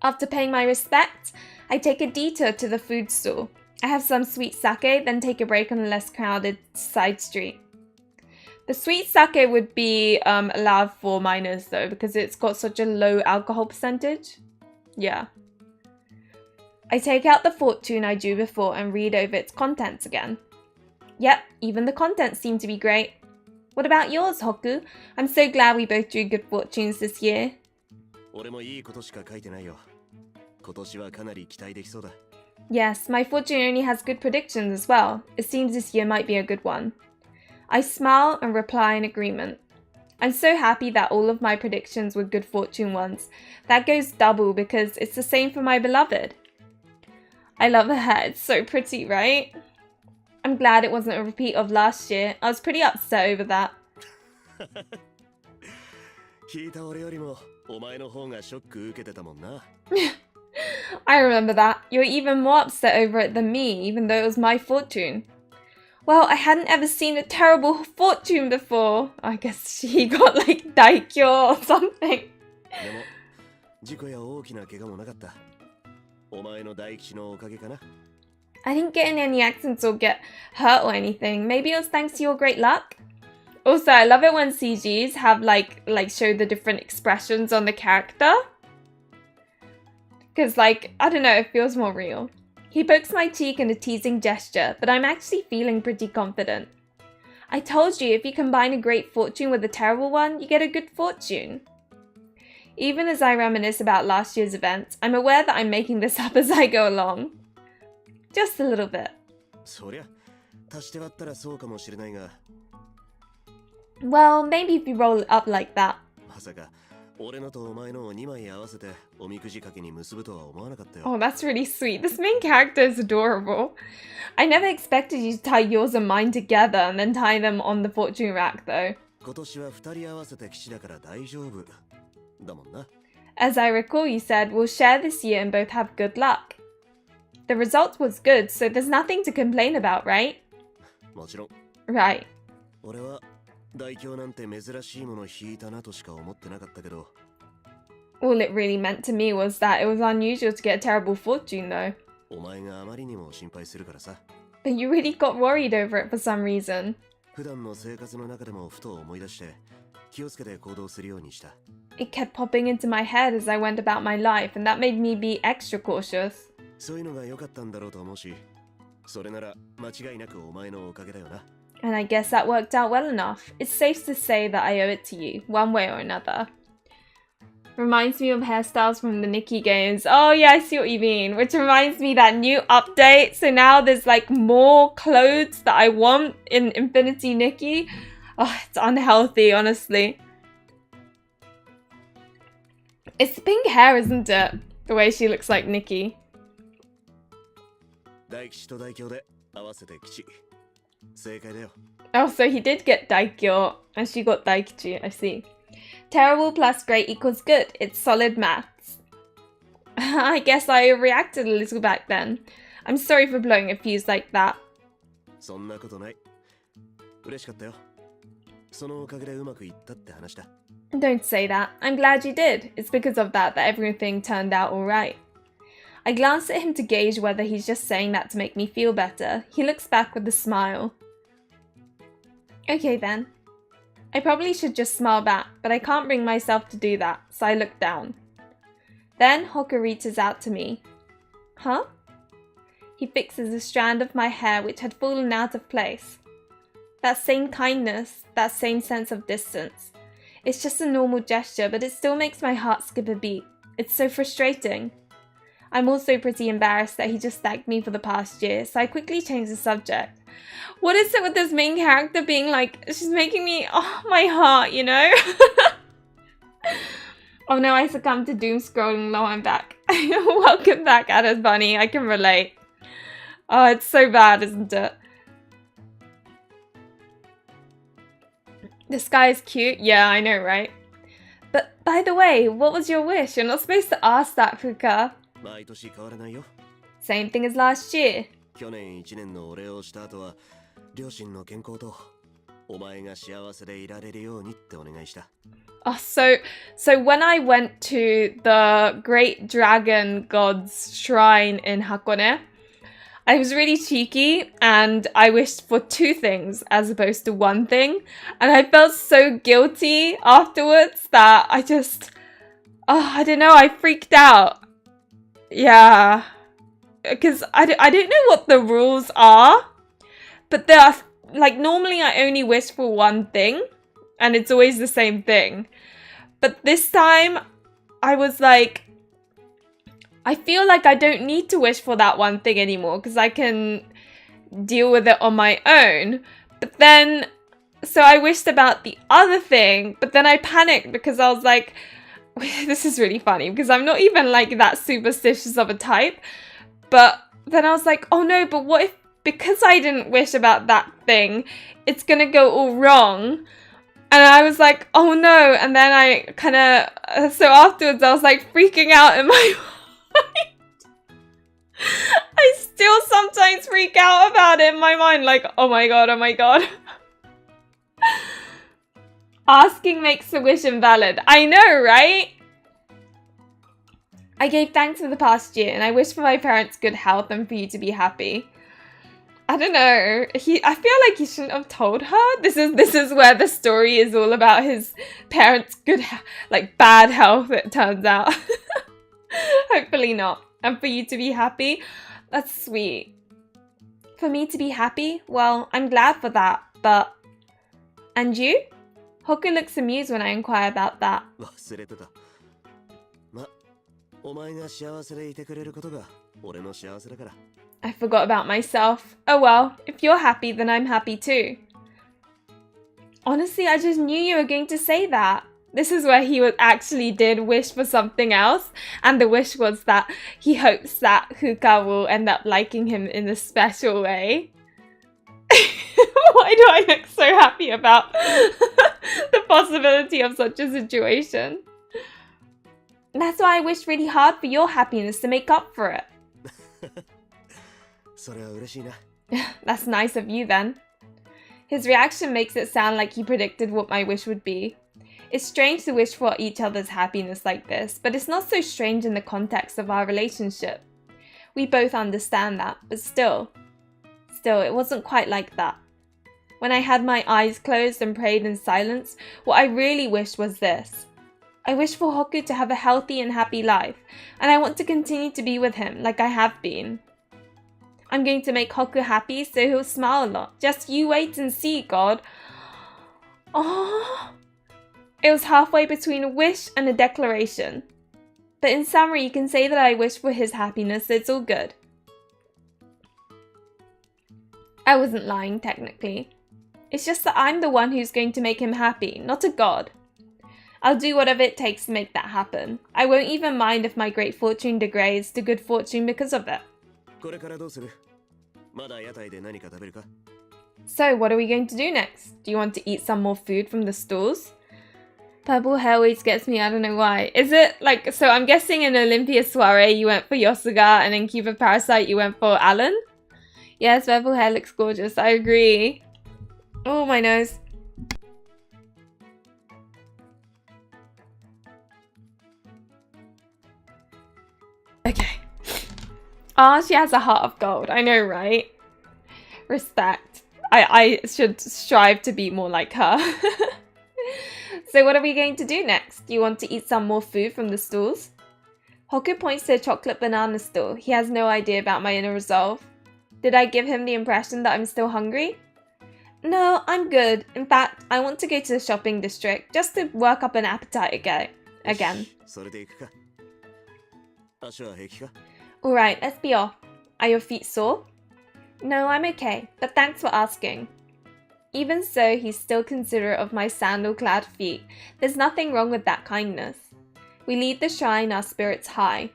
After paying my respects, I take a detour to the food stall. I have some sweet sake, then take a break on a less crowded side street. The sweet sake would be allowed for minors though, because it's got such a low alcohol percentage. Yeah. I take out the fortune I drew before and read over its contents again. Yep, even the contents seem to be great. What about yours, Hoku? I'm so glad we both drew good fortunes this year. Yes, my fortune only has good predictions as well. It seems this year might be a good one. I smile and reply in agreement. I'm so happy that all of my predictions were good fortune ones. That goes double because it's the same for my beloved. I love her hair, it's so pretty, right? I'm glad it wasn't a repeat of last year. I was pretty upset over that. お前の方がショック受けてたもんな。I remember that. You were even more upset over it than me, even though it was my fortune. Well, I hadn't ever seen a terrible fortune before. I guess she got like daikyo or something. でも事故や大きな怪我もなかった。お前の大吉のおかげかな。I didn't get in any accidents or get hurt or anything. Maybe it was thanks to your great luck. Also, I love it when CGs have like show the different expressions on the character. Because like, I don't know, it feels more real. He pokes my cheek in a teasing gesture, but I'm actually feeling pretty confident. I told you, if you combine a great fortune with a terrible one, you get a good fortune. Even as I reminisce about last year's events, I'm aware that I'm making this up as I go along. Just a little bit. そりゃ、足して割ったらそうかもしれないが。Well, maybe if you roll it up like that. まさか、俺のとお前のを2枚合わせておみくじ掛けに結ぶとは思わなかったよ。Oh, that's really sweet. This main character is adorable. I never expected you to tie yours and mine together and then tie them on the fortune rack, though. 今年は2人合わせて吉だから大丈夫。だもんな。As I recall, you said, we'll share this year and both have good luck. The result was good, so there's nothing to complain about, right? もちろん。Right. 俺は大凶なんて珍しいもの引いたなとしか思ってなかったけど。All it really meant to me was that it was unusual to get a terrible fortune, though. お前があまりにも心配するからさ。But you really got worried over it for some reason. 普段の生活の中でもふと思い出して気をつけて行動するようにした。It kept popping into my head as I went about my life, and that made me be extra cautious. そういうのが良かったんだろうと思うし、それなら間違いなくお前のおかげだよな。And I guess that worked out well enough. It's safe to say that I owe it to you, one way or another. Reminds me of hairstyles from the Nikki games. Oh yeah, I see what you mean. Which reminds me that new update. So now there's like more clothes that I want in Infinity Nikki. Oh, it's unhealthy, honestly. It's pink hair, isn't it? The way she looks like Nikki. 大吉と大凶で合わせて吉。正解だよ。Oh, so he did get Daikyo, and she got Daikichi, I see. Terrible plus great equals good. It's solid maths. I guess I overreacted a little back then. I'm sorry for blowing a fuse like that. そんなことない。嬉しかったよ。そのおかげでうまくいったって話だ。Don't say that. I'm glad you did. It's because of that everything turned out alright. I glance at him to gauge whether he's just saying that to make me feel better. He looks back with a smile. Okay then. I probably should just smile back, but I can't bring myself to do that, so I look down. Then Hoka reaches out to me. Huh? He fixes a strand of my hair which had fallen out of place. That same kindness, that same sense of distance. It's just a normal gesture, but it still makes my heart skip a beat. It's so frustrating. I'm also pretty embarrassed that he just thanked me for the past year, so I quickly change the subject. What is it with this main character being like, she's making me, oh, my heart, you know? Oh no, I succumbed to doom scrolling. No, I'm back. Welcome back, Addis Bunny. I can relate. Oh, it's so bad, isn't it? This guy is cute. Yeah, I know, right? But by the way, what was your wish? You're not supposed to ask that, Fuka. 毎年変わらないよ。 Same thing as last year. 去年1年のお礼をした後は、両親の健康とお前が幸せでいられるようにってお願いした。Oh, so when I went to the Great Dragon God's shrine in Hakone, I was really cheeky and I wished for 2 things as opposed to 1 thing. And I felt so guilty afterwards that I just, I don't know, I freaked out. Yeah. Because I don't know what the rules are. But there are, like, normally I only wish for 1 thing. And it's always the same thing. But this time, I was like, I feel like I don't need to wish for that 1 thing anymore because I can deal with it on my own. But then, so I wished about the other thing, but then I panicked because I was like, this is really funny because I'm not even like that superstitious of a type. But then I was like, oh no, but what if, because I didn't wish about that thing, it's gonna go all wrong. And I was like, oh no. And then I kind of, so afterwards I was like freaking out in my mind. I still sometimes freak out about it in my mind. Like, oh my god, oh my god. Asking makes the wish invalid. I know, right? I gave thanks for the past year and I wish for my parents good health and for you to be happy. I don't know. I feel like he shouldn't have told her. This is where the story is all about his parents' bad health, it turns out. Hopefully not. And for you to be happy, that's sweet. For me to be happy? Well, I'm glad for that, but... And you? Hoku looks amused when I inquire about that. 忘れてた。ま、お前が幸せでいてくれることが俺の幸せだから。 I forgot about myself. Oh well, if you're happy, then I'm happy too. Honestly, I just knew you were going to say that. This is where he actually did wish for something else, and the wish was that he hopes that Fuka will end up liking him in a special way. Why do I look so happy about the possibility of such a situation? That's why I wished really hard for your happiness to make up for it. それは嬉しいな。 That's nice of you then. His reaction makes it sound like he predicted what my wish would be. It's strange to wish for each other's happiness like this, but it's not so strange in the context of our relationship. We both understand that, but still, it wasn't quite like that. When I had my eyes closed and prayed in silence, what I really wished was this. I wish for Hoku to have a healthy and happy life, and I want to continue to be with him like I have been. I'm going to make Hoku happy so he'll smile a lot. Just you wait and see, God. Oh, it was halfway between a wish and a declaration. But in summary, you can say that I wish for his happiness, so it's all good. I wasn't lying, technically. It's just that I'm the one who's going to make him happy, not a god. I'll do whatever it takes to make that happen. I won't even mind if my great fortune degrades to good fortune because of it. これからどうする？まだ屋台で何か食べるか？ So, what are we going to do next? Do you want to eat some more food from the stalls? Purple hair always gets me, I don't know why. Is it like, so I'm guessing in Olympia Soiree you went for Yosuga and in Cuba Parasite you went for Alan? Yes, purple hair looks gorgeous, I agree. Oh, my nose. Okay. Ah, she has a heart of gold. I know, right? Respect. I should strive to be more like her. So what are we going to do next? Do you want to eat some more food from the stalls? Hoku points to a chocolate banana stall. He has no idea about my inner resolve. Did I give him the impression that I'm still hungry? No, I'm good. In fact, I want to go to the shopping district just to work up an appetite again. それで行くか。足は平気か？ Alright, let's be off. Are your feet sore? No, I'm okay, but thanks for asking. Even so, he's still considerate of my sandal-clad feet. There's nothing wrong with that kindness. We leave the shrine, our spirits high.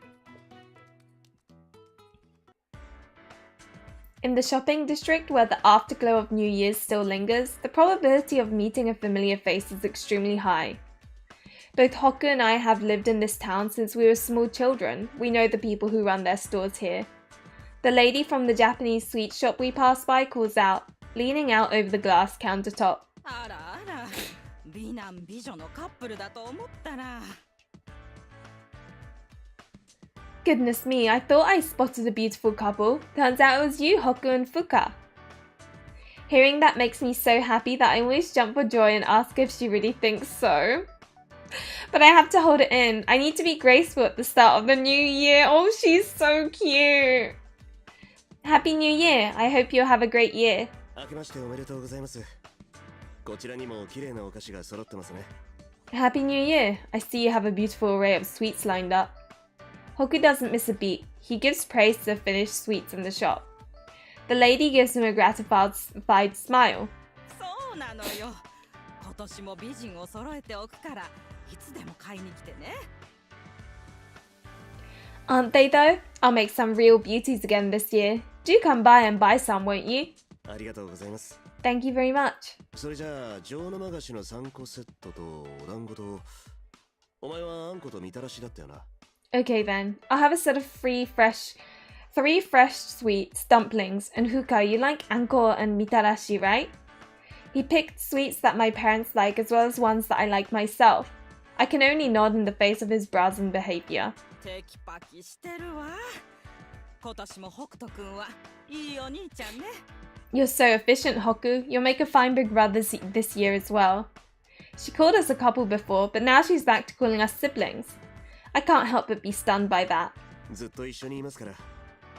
In the shopping district, where the afterglow of New Year's still lingers, the probability of meeting a familiar face is extremely high. Both Hoku and I have lived in this town since we were small children. We know the people who run their stores here. The lady from the Japanese sweet shop we pass by calls out, leaning out over the glass countertop. あらあら、美男美女のカップルだと思ったら。 Goodness me, I thought I spotted a beautiful couple. Turns out it was you, Hoku and Fuka. Hearing that makes me so happy that I always jump for joy and ask if she really thinks so. But I have to hold it in. I need to be graceful at the start of the new year. Oh, she's so cute. Happy New Year. I hope you'll have a great year. 明けましておめでとうございます。こちらにも綺麗なお菓子が揃ってますね。 Happy New Year. I see you have a beautiful array of sweets lined up. Hoku doesn't miss a beat. He gives praise to the finished sweets in the shop. The lady gives him a gratified smile. そうなのよ。今年も美人を揃えておくから、いつでも買いに来てね。 Aren't they though? I'll make some real beauties again this year. Do come by and buy some, won't you? ありがとうございます。Thank you very much. それじゃあ上生菓子の3個セットとお団子とお前はあんことみたらしだったよな Okay then, I'll have a set of three fresh sweets, dumplings, and hookah. You like anko and mitarashi, right? He picked sweets that my parents like as well as ones that I like myself. I can only nod in the face of his brazen behavior. テキパキしてるわ。今年も北斗くんはいいお兄ちゃんね。You're so efficient, Hoku. You'll make a fine big brother this year as well. She called us a couple before, but now she's back to calling us siblings. I can't help but be stunned by that. ずっと一緒にいますから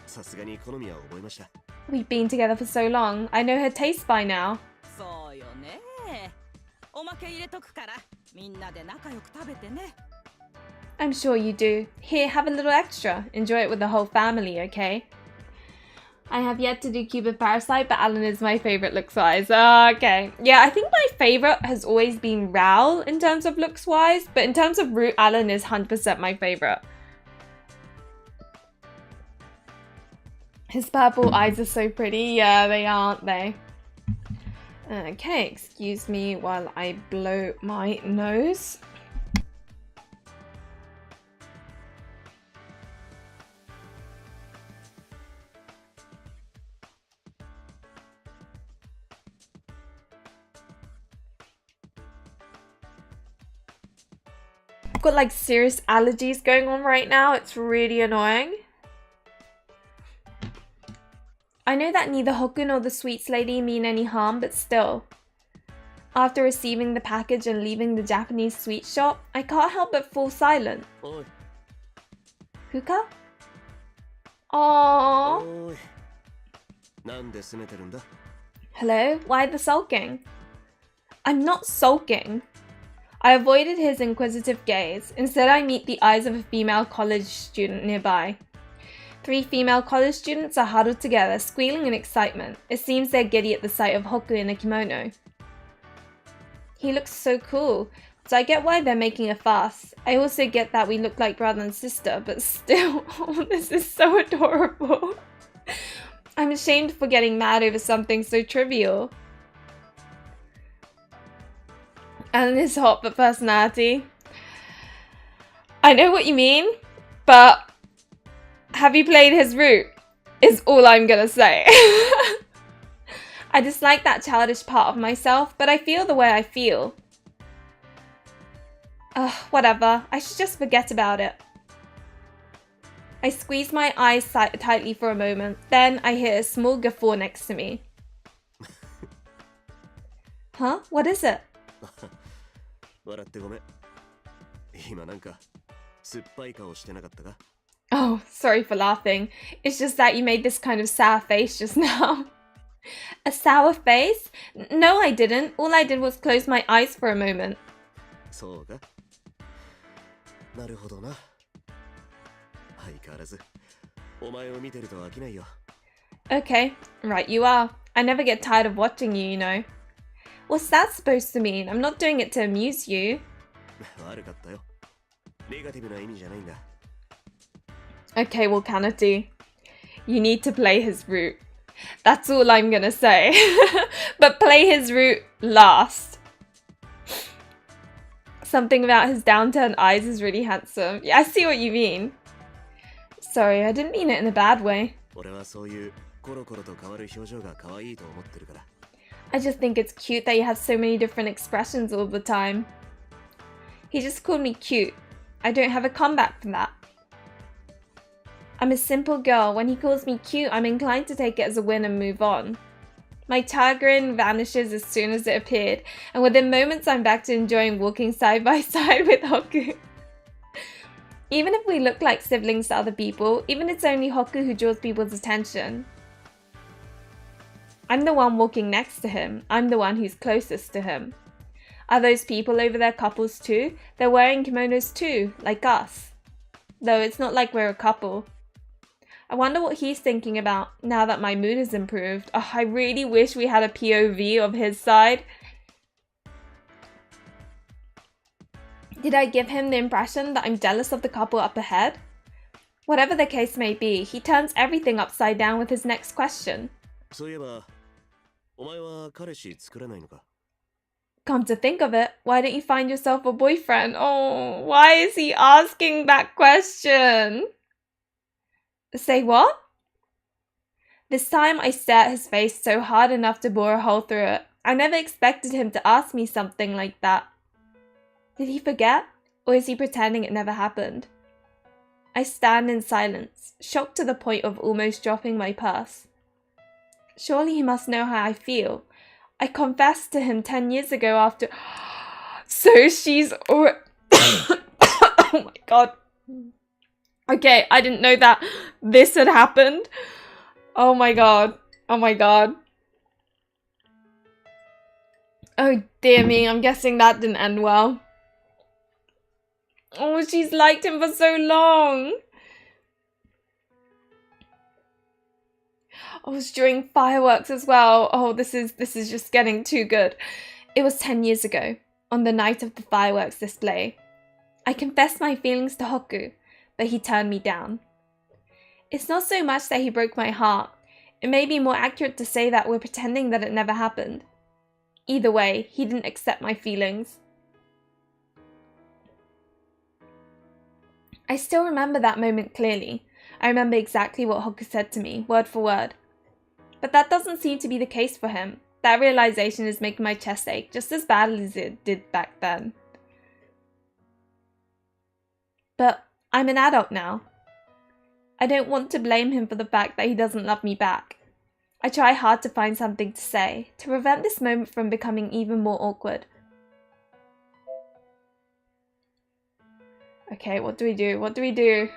さすがに好みは覚えました We've been together for so long. I know her taste by now. そうよね。おまけ入れとくからみんなで仲良く食べてね。I'm sure you do. Here, have a little extra. Enjoy it with the whole family, okay? I have yet to do Cupid Parasite, but Alan is my favourite looks-wise. Okay. Yeah, I think my favourite has always been Raoul in terms of looks-wise, but in terms of root, Alan is 100% my favourite. His purple eyes are so pretty. Yeah, they aren't they? Okay, excuse me while I blow my nose. I've got like serious allergies going on right now. It's really annoying. I know that neither Hoku nor the sweets lady mean any harm, but still. After receiving the package and leaving the Japanese sweet shop, I can't help but fall silent. おい Hookah? Aww. おいなんで拗ねてるんだ Hello? Why the sulking? I'm not sulking. I avoided his inquisitive gaze. Instead, I meet the eyes of a female college student nearby. 3 female college students are huddled together, squealing in excitement. It seems they're giddy at the sight of Hoku in a kimono. He looks so cool, so I get why they're making a fuss. I also get that we look like brother and sister, but still, oh, this is so adorable. I'm ashamed for getting mad over something so trivial. Alan is hot but personality. I know what you mean, but have you played his route? Is all I'm gonna say. I dislike that childish part of myself, but I feel the way I feel. Whatever. I should just forget about it. I squeeze my eyes tightly for a moment. Then I hear a small guffaw next to me. Huh? What is it? 笑ってごめん今なんか酸っぱい顔してなかったか Oh, sorry for laughing. It's just that you made this kind of sour face just now. A sour face? No, I didn't. All I did was close my eyes for a moment. そうかなるほどな相変わらずお前を見てると飽きないよ Okay, right you are. I never get tired of watching you, you know. What's that supposed to mean? I'm not doing it to amuse you. 悪かったよネガティブな意味じゃないんだ Okay, well, Kanati, you need to play his route. That's all I'm gonna say. But play his route last. Something about his downturned eyes is really handsome. Yeah, I see what you mean. Sorry, I didn't mean it in a bad way. 俺はそういうコロコロと変わる表情が可愛いと思ってるから I just think it's cute that you have so many different expressions all the time. He just called me cute. I don't have a comeback for that. I'm a simple girl. When he calls me cute, I'm inclined to take it as a win and move on. My chagrin vanishes as soon as it appeared, and within moments I'm back to enjoying walking side by side with Hoku. Even if we look like siblings to other people, even if it's only Hoku who draws people's attention. I'm the one walking next to him. I'm the one who's closest to him. Are those people over there couples too? They're wearing kimonos too, like us. Though it's not like we're a couple. I wonder what he's thinking about now that my mood has improved. Oh, I really wish we had a POV of his side. Did I give him the impression that I'm jealous of the couple up ahead? Whatever the case may be, he turns everything upside down with his next question. そういえばお前は彼氏作らないのか？ Come to think of it, why don't you find yourself a boyfriend? Oh, why is he asking that question? Say what? This time I stare at his face so hard enough to bore a hole through it. I never expected him to ask me something like that. Did he forget? Or is he pretending it never happened? I stand in silence, shocked to the point of almost dropping my purse. Surely he must know how I feel. I confessed to him 10 years ago after... So she's... Oh my god. Okay, I didn't know that this had happened. Oh my god. Oh my god. Oh dear me, I'm guessing that didn't end well. Oh, she's liked him for so long. Oh, it was during fireworks as well. Oh, this is just getting too good. It was 10 years ago, on the night of the fireworks display. I confessed my feelings to Hoku, but he turned me down. It's not so much that he broke my heart. It may be more accurate to say that we're pretending that it never happened. Either way, he didn't accept my feelings. I still remember that moment clearly. I remember exactly what Hoku said to me, word for word. But that doesn't seem to be the case for him. That realization is making my chest ache just as badly as it did back then. But I'm an adult now. I don't want to blame him for the fact that he doesn't love me back. I try hard to find something to say, to prevent this moment from becoming even more awkward. Okay, what do we do? What do we do?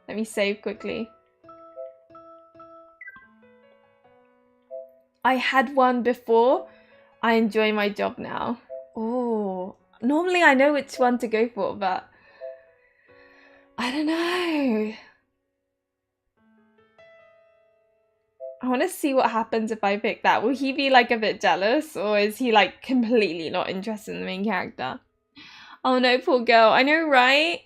Let me save quickly. I had one before. I enjoy my job now. Oh, normally I know which one to go for, but I don't know. I want to see what happens if I pick that. Will he be like a bit jealous, or is he like completely not interested in the main character? Oh no, poor girl. I know, right?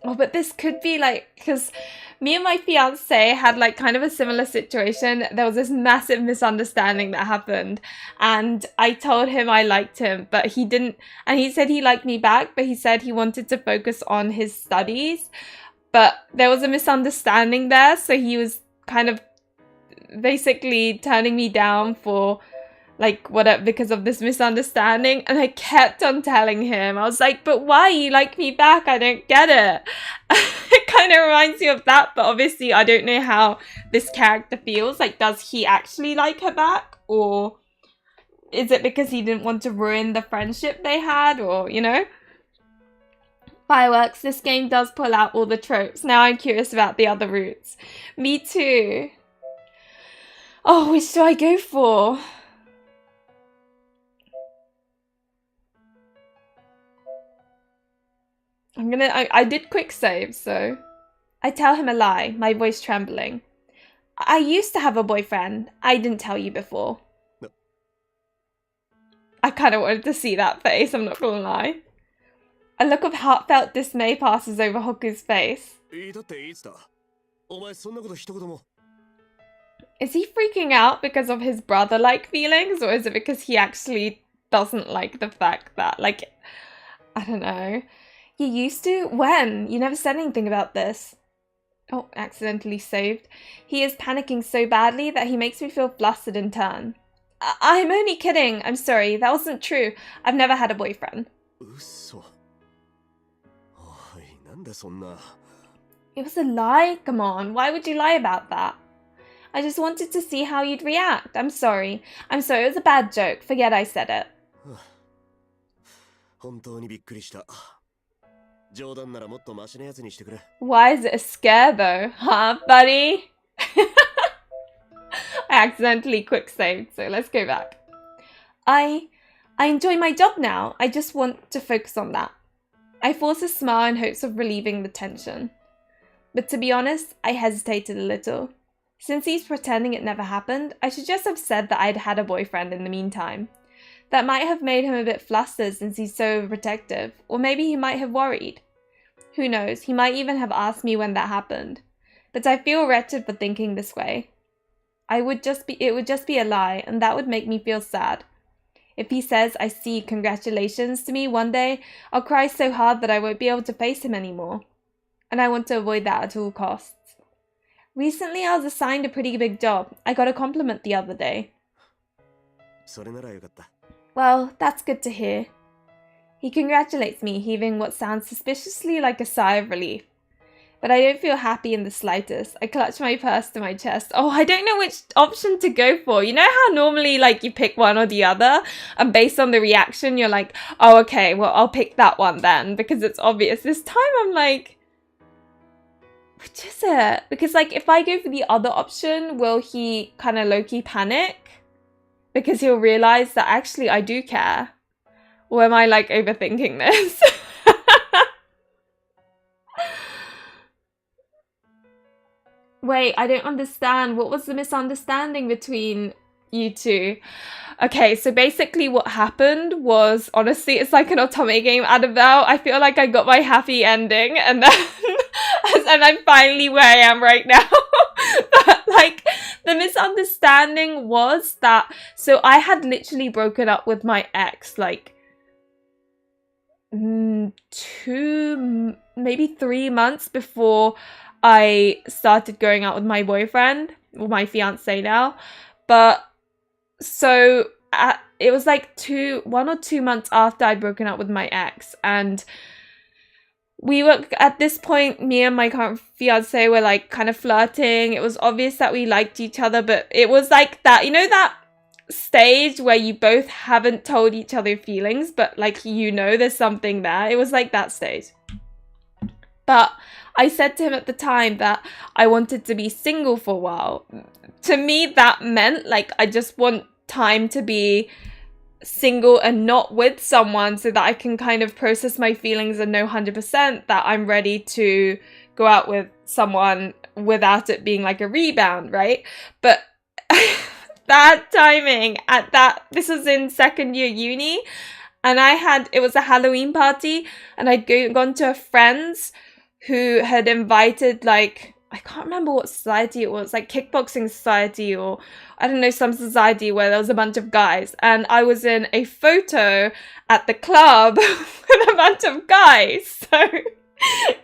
Oh, but this could be like, because me and my fiance had like kind of a similar situation. There was this massive misunderstanding that happened, and I told him I liked him, but he didn't, and he said he liked me back, but he said he wanted to focus on his studies. But there was a misunderstanding there, so he was kind of basically turning me down for like whatever because of this misunderstanding, and I kept on telling him. I was like, but why you like me back? I don't get it. It kind of reminds me of that, but obviously I don't know how this character feels. Like, does he actually like her back, or is it because he didn't want to ruin the friendship they had, or you know? Fireworks, this game does pull out all the tropes. Now I'm curious about the other routes. Me too. Oh, which do I go for? I did quick save, so. I tell him a lie, my voice trembling. I used to have a boyfriend. I didn't tell you before. No. I kind of wanted to see that face, I'm not gonna lie. A look of heartfelt dismay passes over Hoku's face. Is he freaking out because of his brother-like feelings, or is it because he actually doesn't like the fact that, like, I don't know. You used to? When? You never said anything about this. Oh, accidentally saved. He is panicking so badly that he makes me feel flustered in turn. I'm only kidding. I'm sorry. That wasn't true. I've never had a boyfriend. It was a lie? Come on. Why would you lie about that? I just wanted to see how you'd react. I'm sorry. I'm sorry. It was a bad joke. Forget I said it. Why is it a scare though? Huh, buddy? I accidentally quick saved, so let's go back. I enjoy my job now. I just want to focus on that. I force a smile in hopes of relieving the tension. But to be honest, I hesitated a little. Since he's pretending it never happened, I should just have said that I'd had a boyfriend in the meantime. That might have made him a bit flustered since he's so overprotective, or maybe he might have worried. Who knows, he might even have asked me when that happened. But I feel wretched for thinking this way. It would just be a lie, and that would make me feel sad. If he says I see congratulations to me one day, I'll cry so hard that I won't be able to face him anymore. And I want to avoid that at all costs. Recently, I was assigned a pretty big job. I got a compliment the other day. それならよかった。 Well, that's good to hear. He congratulates me, heaving what sounds suspiciously like a sigh of relief. But I don't feel happy in the slightest. I clutch my purse to my chest. Oh, I don't know which option to go for. You know how normally like you pick one or the other, and based on the reaction you're like, oh okay, well I'll pick that one then because it's obvious. This time I'm like, which is it? Because like if I go for the other option, will he kind of low-key panic? Because he'll realize that actually I do care. Or am I like overthinking this? Wait, I don't understand. What was the misunderstanding between you two? Okay, so basically what happened was, honestly, it's like an otome game, Annabelle. I feel like I got my happy ending and then and I'm finally where I am right now. But like the misunderstanding was that, so I had literally broken up with my ex like 2, maybe 3 months before I started going out with my boyfriend, or my fiance now. But so it was like 1 or 2 months after I'd broken up with my ex, and we were, at this point, me and my current fiance were like kind of flirting. It was obvious that we liked each other, but it was like that, you know, that stage where you both haven't told each other feelings, but like, you know, there's something there. It was like that stage. But I said to him at the time that I wanted to be single for a while. To me, that meant like I just want time to be single and not with someone so that I can kind of process my feelings and know 100% that I'm ready to go out with someone without it being like a rebound, right? But bad timing at that. This was in second year uni, and it was a Halloween party, and I'd gone to a friend's who had invited, like, I can't remember what society it was, like kickboxing society or I don't know, some society where there was a bunch of guys, and I was in a photo at the club with a bunch of guys. So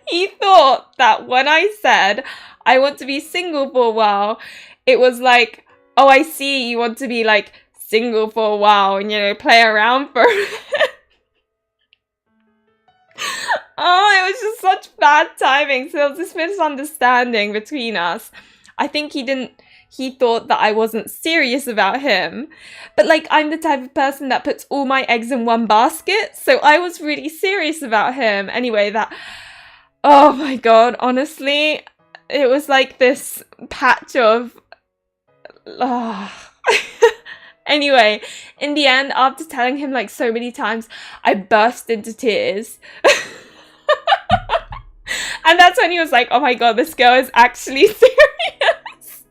he thought that when I said I want to be single for a while, it was like, oh, I see, you want to be like single for a while and, you know, play around for a bit. Oh, it was just such bad timing. So there was this misunderstanding between us. I think he thought that I wasn't serious about him. But like, I'm the type of person that puts all my eggs in one basket. So I was really serious about him. Anyway, oh my God, honestly, it was like this patch of, Anyway, in the end, after telling him like so many times, I burst into tears. And that's when he was like, oh my God, this girl is actually serious.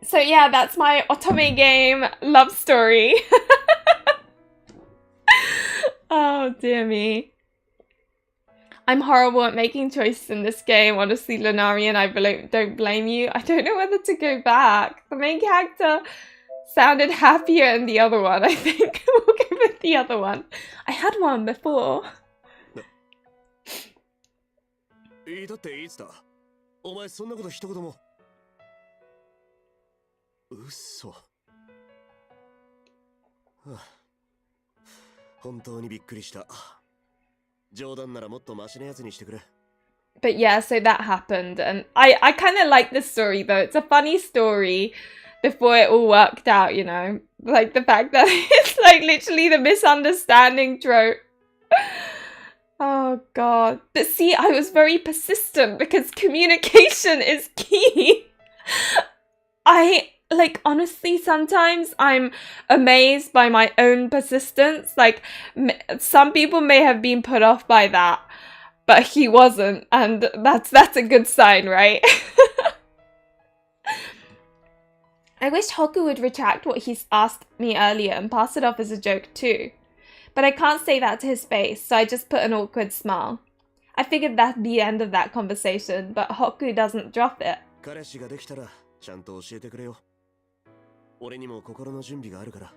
So yeah, that's my otome game love story. Oh dear me. I'm horrible at making choices in this game. Honestly, Lunarian, I don't blame you. I don't know whether to go back. The main character sounded happier in the other one, I think. We'll go with the other one. I had one before. だっていつだお前そんなこと一言も嘘はあ本当にびっくりした冗談ならもっとマシなやつにしてくれ But yeah, so that happened, and I kind of like this story though. It's a funny story before it all worked out, you know? Like the fact that it's like literally the misunderstanding trope. Oh God. But see, I was very persistent because communication is key. Like, honestly, sometimes I'm amazed by my own persistence. Like, some people may have been put off by that, but he wasn't, and that's a good sign, right? I wish Hoku would retract what he's asked me earlier and pass it off as a joke too. But I can't say that to his face, so I just put an awkward smile. I figured that'd be the end of that conversation, but Hoku doesn't drop it. 彼氏ができたらちゃんと教えてくれよ。俺にも心の準備があるから。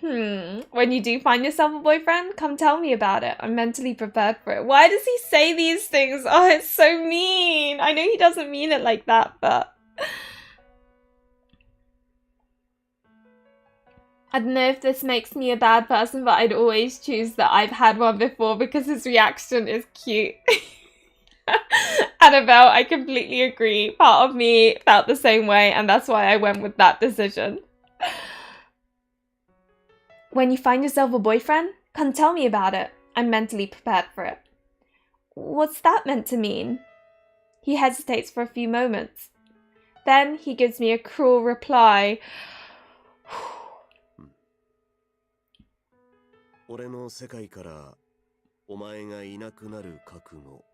When you do find yourself a boyfriend, come tell me about it. I'm mentally prepared for it. Why does he say these things? Oh, it's so mean. I know he doesn't mean it like that, but... I don't know if this makes me a bad person, but I'd always choose that I've had one before because his reaction is cute. Annabelle, I completely agree. Part of me felt the same way, and that's why I went with that decision. When you find yourself a boyfriend, come tell me about it. I'm mentally prepared for it. What's that meant to mean? He hesitates for a few moments. Then he gives me a cruel reply. 俺の世界からお前がいなくなる覚悟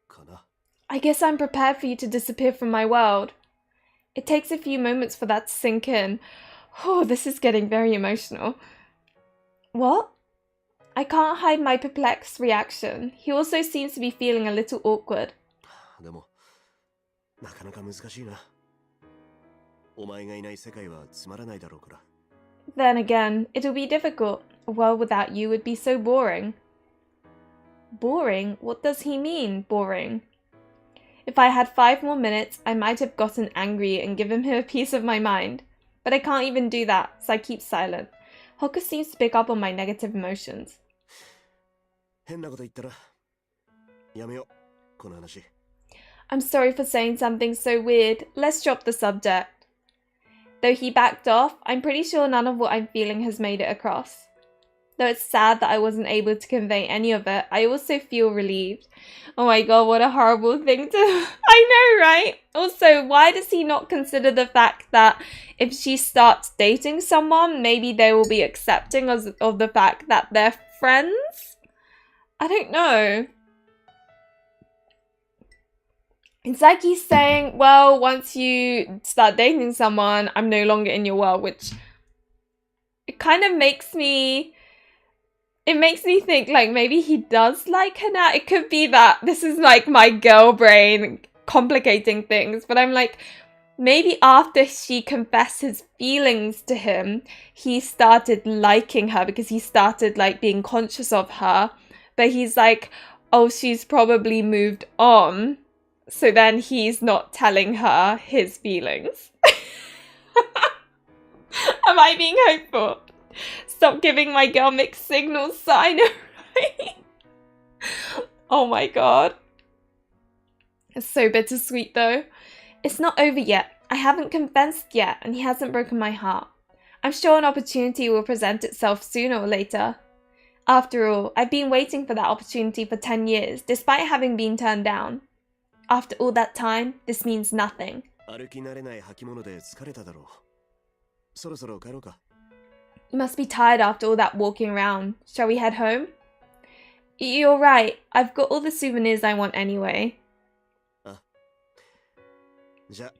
かな。I guess I'm prepared for you to disappear from my world. It takes a few moments for that to sink in. Oh, this is getting very emotional. What? I can't hide my perplexed reaction. He also seems to be feeling a little awkward. でもなかなか難しいな。お前がいない世界はつまらないだろうから。Then again, it'll be difficult. A world without you would be so boring. Boring? What does he mean, boring? If I had 5 more minutes, I might have gotten angry and given him a piece of my mind. But I can't even do that, so I keep silent. Hoku seems to pick up on my negative emotions. 変なこと言ったらやめよう、この話。I'm sorry for saying something so weird. Let's drop the subject. Though he backed off, I'm pretty sure none of what I'm feeling has made it across. Though it's sad that I wasn't able to convey any of it, I also feel relieved. Oh my god, what a horrible thing to... I know, right? Also, why does he not consider the fact that if she starts dating someone, maybe they will be accepting of the fact that they're friends? I don't know. It's like he's saying, well, once you start dating someone, I'm no longer in your world, which it kind of makes me... It makes me think like maybe he does like her now. It could be that this is like my girl brain complicating things, but I'm like, maybe after she confessed his feelings to him, he started liking her because he started like being conscious of her. But he's like, oh, she's probably moved on. So then he's not telling her his feelings. Am I being hopeful? Stop giving my girl mixed signals, so I know, right? Oh my god. It's so bittersweet though. It's not over yet. I haven't confessed yet, and he hasn't broken my heart. I'm sure an opportunity will present itself sooner or later. After all, I've been waiting for that opportunity for 10 years, despite having been turned down. After all that time, this means nothing. 歩き慣れない履物で疲れただろう。そろそろ帰ろうか。You must be tired after all that walking around. Shall we head home? You're right. I've got all the souvenirs I want anyway. あ、じゃあ、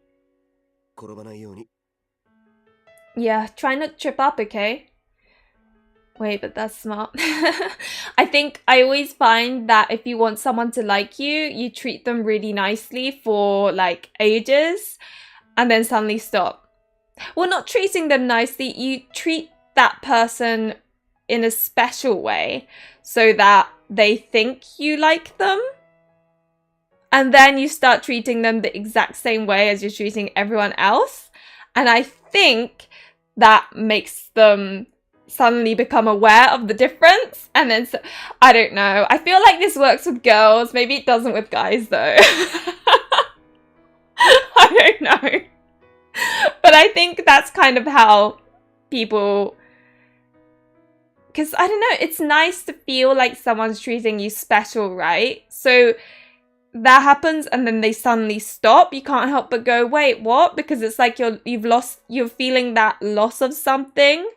転ばないように。Yeah, try not to trip up, okay? Wait, but that's smart. I think I always find that if you want someone to like you, you treat them really nicely for like ages and then suddenly stop. Well, not treating them nicely, you treat that person in a special way so that they think you like them. And then you start treating them the exact same way as you're treating everyone else. And I think that makes them suddenly become aware of the difference. And then, so, I don't know. I feel like this works with girls. Maybe it doesn't with guys though. I don't know. But I think that's kind of how people... Because, I don't know, it's nice to feel like someone's treating you special, right? So that happens and then they suddenly stop. You can't help but go, wait, what? Because it's like you're feeling that loss of something.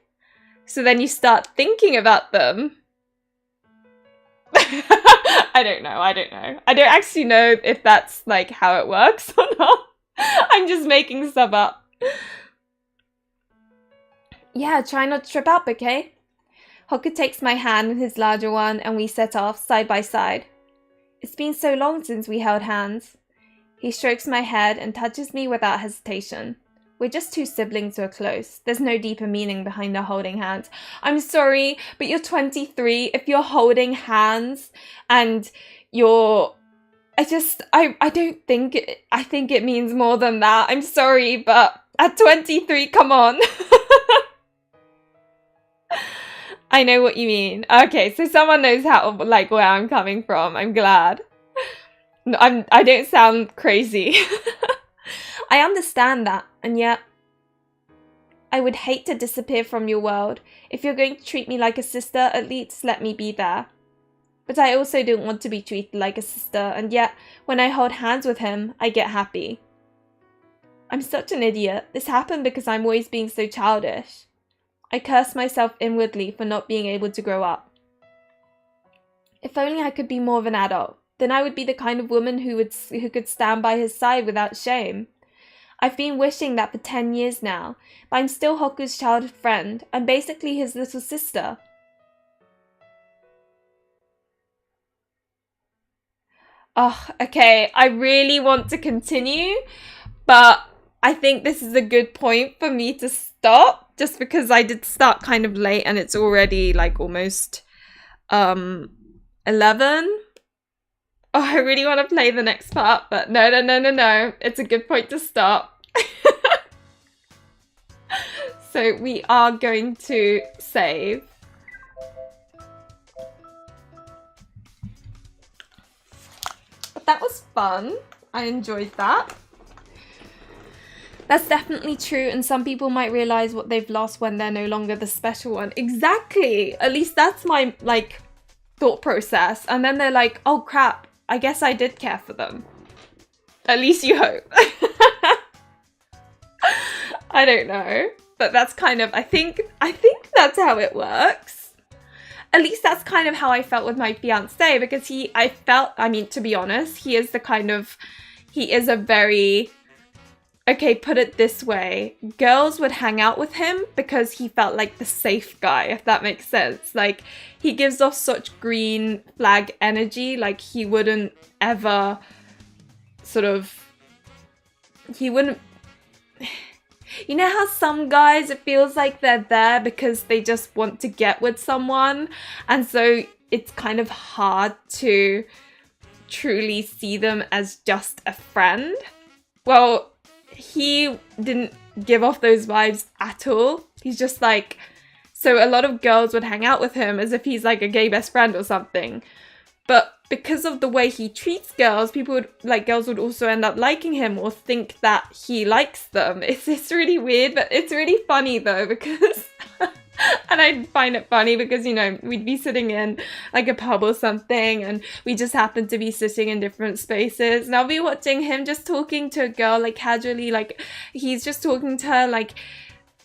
So then you start thinking about them. I don't know. I don't actually know if that's like how it works or not. I'm just making stuff up. Yeah, try not to trip up, okay? Hoku takes my hand in his larger one and we set off side by side. It's been so long since we held hands. He strokes my head and touches me without hesitation. We're just two siblings who are close. There's no deeper meaning behind our holding hands. I'm sorry, but you're 23. If you're holding hands and you're... I think it means more than that. I'm sorry, but at 23, come on. I know what you mean. Okay, so someone knows how, like, where I'm coming from. I'm glad. I don't sound crazy. I understand that, and yet I would hate to disappear from your world. If you're going to treat me like a sister, at least let me be there. But I also don't want to be treated like a sister, and yet when I hold hands with him, I get happy. I'm such an idiot. This happened because I'm always being so childish. I curse myself inwardly for not being able to grow up. If only I could be more of an adult, then I would be the kind of woman who could stand by his side without shame. I've been wishing that for 10 years now, but I'm still Hoku's childhood friend. I'm basically his little sister. Oh, okay, I really want to continue, but I think this is a good point for me to stop, just because I did start kind of late and it's already like almost 11. Oh, I really want to play the next part, but no. It's a good point to stop. So we are going to save. But that was fun. I enjoyed that. That's definitely true, and some people might realize what they've lost when they're no longer the special one. Exactly! At least that's my, like, thought process. And then they're like, oh crap, I guess I did care for them. At least you hope. I don't know. But that's kind of, I think that's how it works. At least that's kind of how I felt with my fiancé, because to be honest, he is a very... Okay, put it this way. Girls would hang out with him because he felt like the safe guy, if that makes sense. Like, he gives off such green flag energy. Like, he wouldn't ever he wouldn't... You know how some guys, it feels like they're there because they just want to get with someone? And so it's kind of hard to truly see them as just a friend. Well... He didn't give off those vibes at all. He's just like... So a lot of girls would hang out with him as if he's like a gay best friend or something. But because of the way he treats girls, girls would also end up liking him or think that he likes them. It's really weird, but it's really funny though, because... And I find it funny because, you know, we'd be sitting in like a pub or something and we just happen to be sitting in different spaces. And I'll be watching him just talking to a girl like casually, like he's just talking to her like,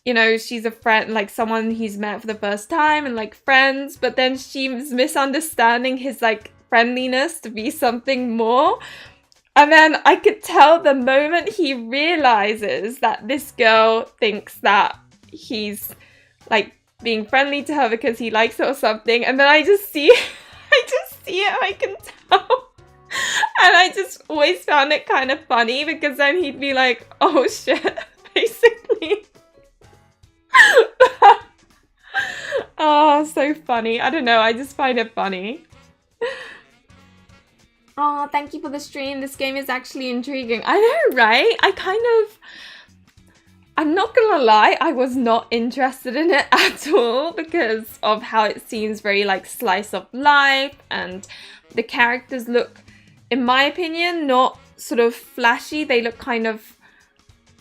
you know, she's a friend, like someone he's met for the first time and like friends. But then she's misunderstanding his like friendliness to be something more. And then I could tell the moment he realizes that this girl thinks that he's like being friendly to her because he likes her or something, and then I just see it, I can tell. And I just always found it kind of funny because then he'd be like, oh shit, basically. Oh, so funny. I don't know, I just find it funny. Oh, thank you for the stream. This game is actually intriguing. I know, right? I'm not gonna lie, I was not interested in it at all because of how it seems very like slice of life, and the characters look, in my opinion, not sort of flashy. They look kind of,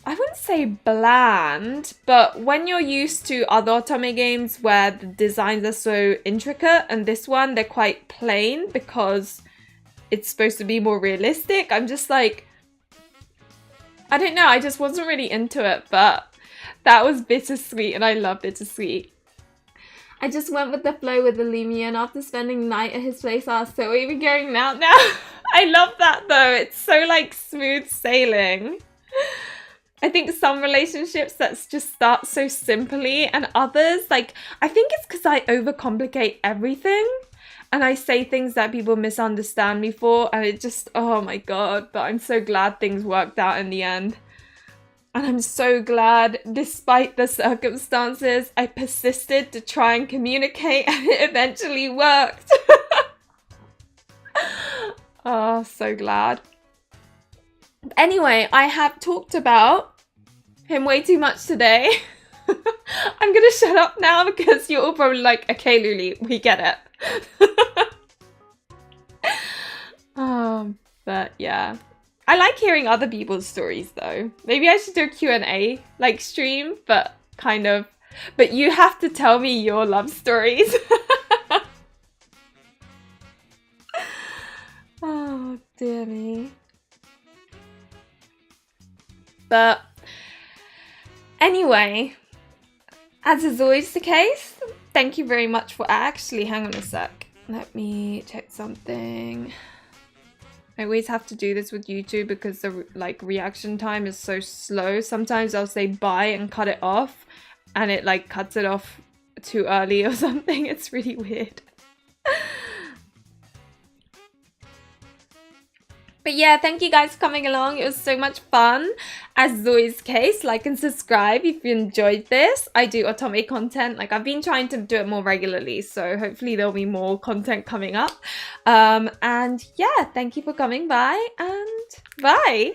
I wouldn't say bland, but when you're used to other otome games where the designs are so intricate, and this one, they're quite plain because it's supposed to be more realistic, I'm just like, I don't know, I just wasn't really into it, but that was bittersweet, and I love bittersweet. I just went with the flow with the Lumia, and after spending the night at his place, I asked, so are we going out now? I love that though, it's so like smooth sailing. I think some relationships that just start so simply, and others, like, I think it's because I overcomplicate everything and I say things that people misunderstand me for, and it just, oh my god, but I'm so glad things worked out in the end. And I'm so glad, despite the circumstances, I persisted to try and communicate, and it eventually worked. Oh, so glad. Anyway, I have talked about him way too much today. I'm gonna shut up now because you're all probably like, okay, Luli, we get it. But yeah. I like hearing other people's stories though. Maybe I should do a Q&A like stream, but kind of. But you have to tell me your love stories. Oh, dear me. But anyway, as is always the case, thank you very much for actually, hang on a sec. Let me check something. I always have to do this with YouTube because the like reaction time is so slow. Sometimes I'll say bye and cut it off and it like cuts it off too early or something. It's really weird. But yeah, thank you guys for coming along. It was so much fun. As is always the case, like and subscribe if you enjoyed this. I do otome content. Like I've been trying to do it more regularly, so hopefully there'll be more content coming up. And yeah, thank you for coming by and bye.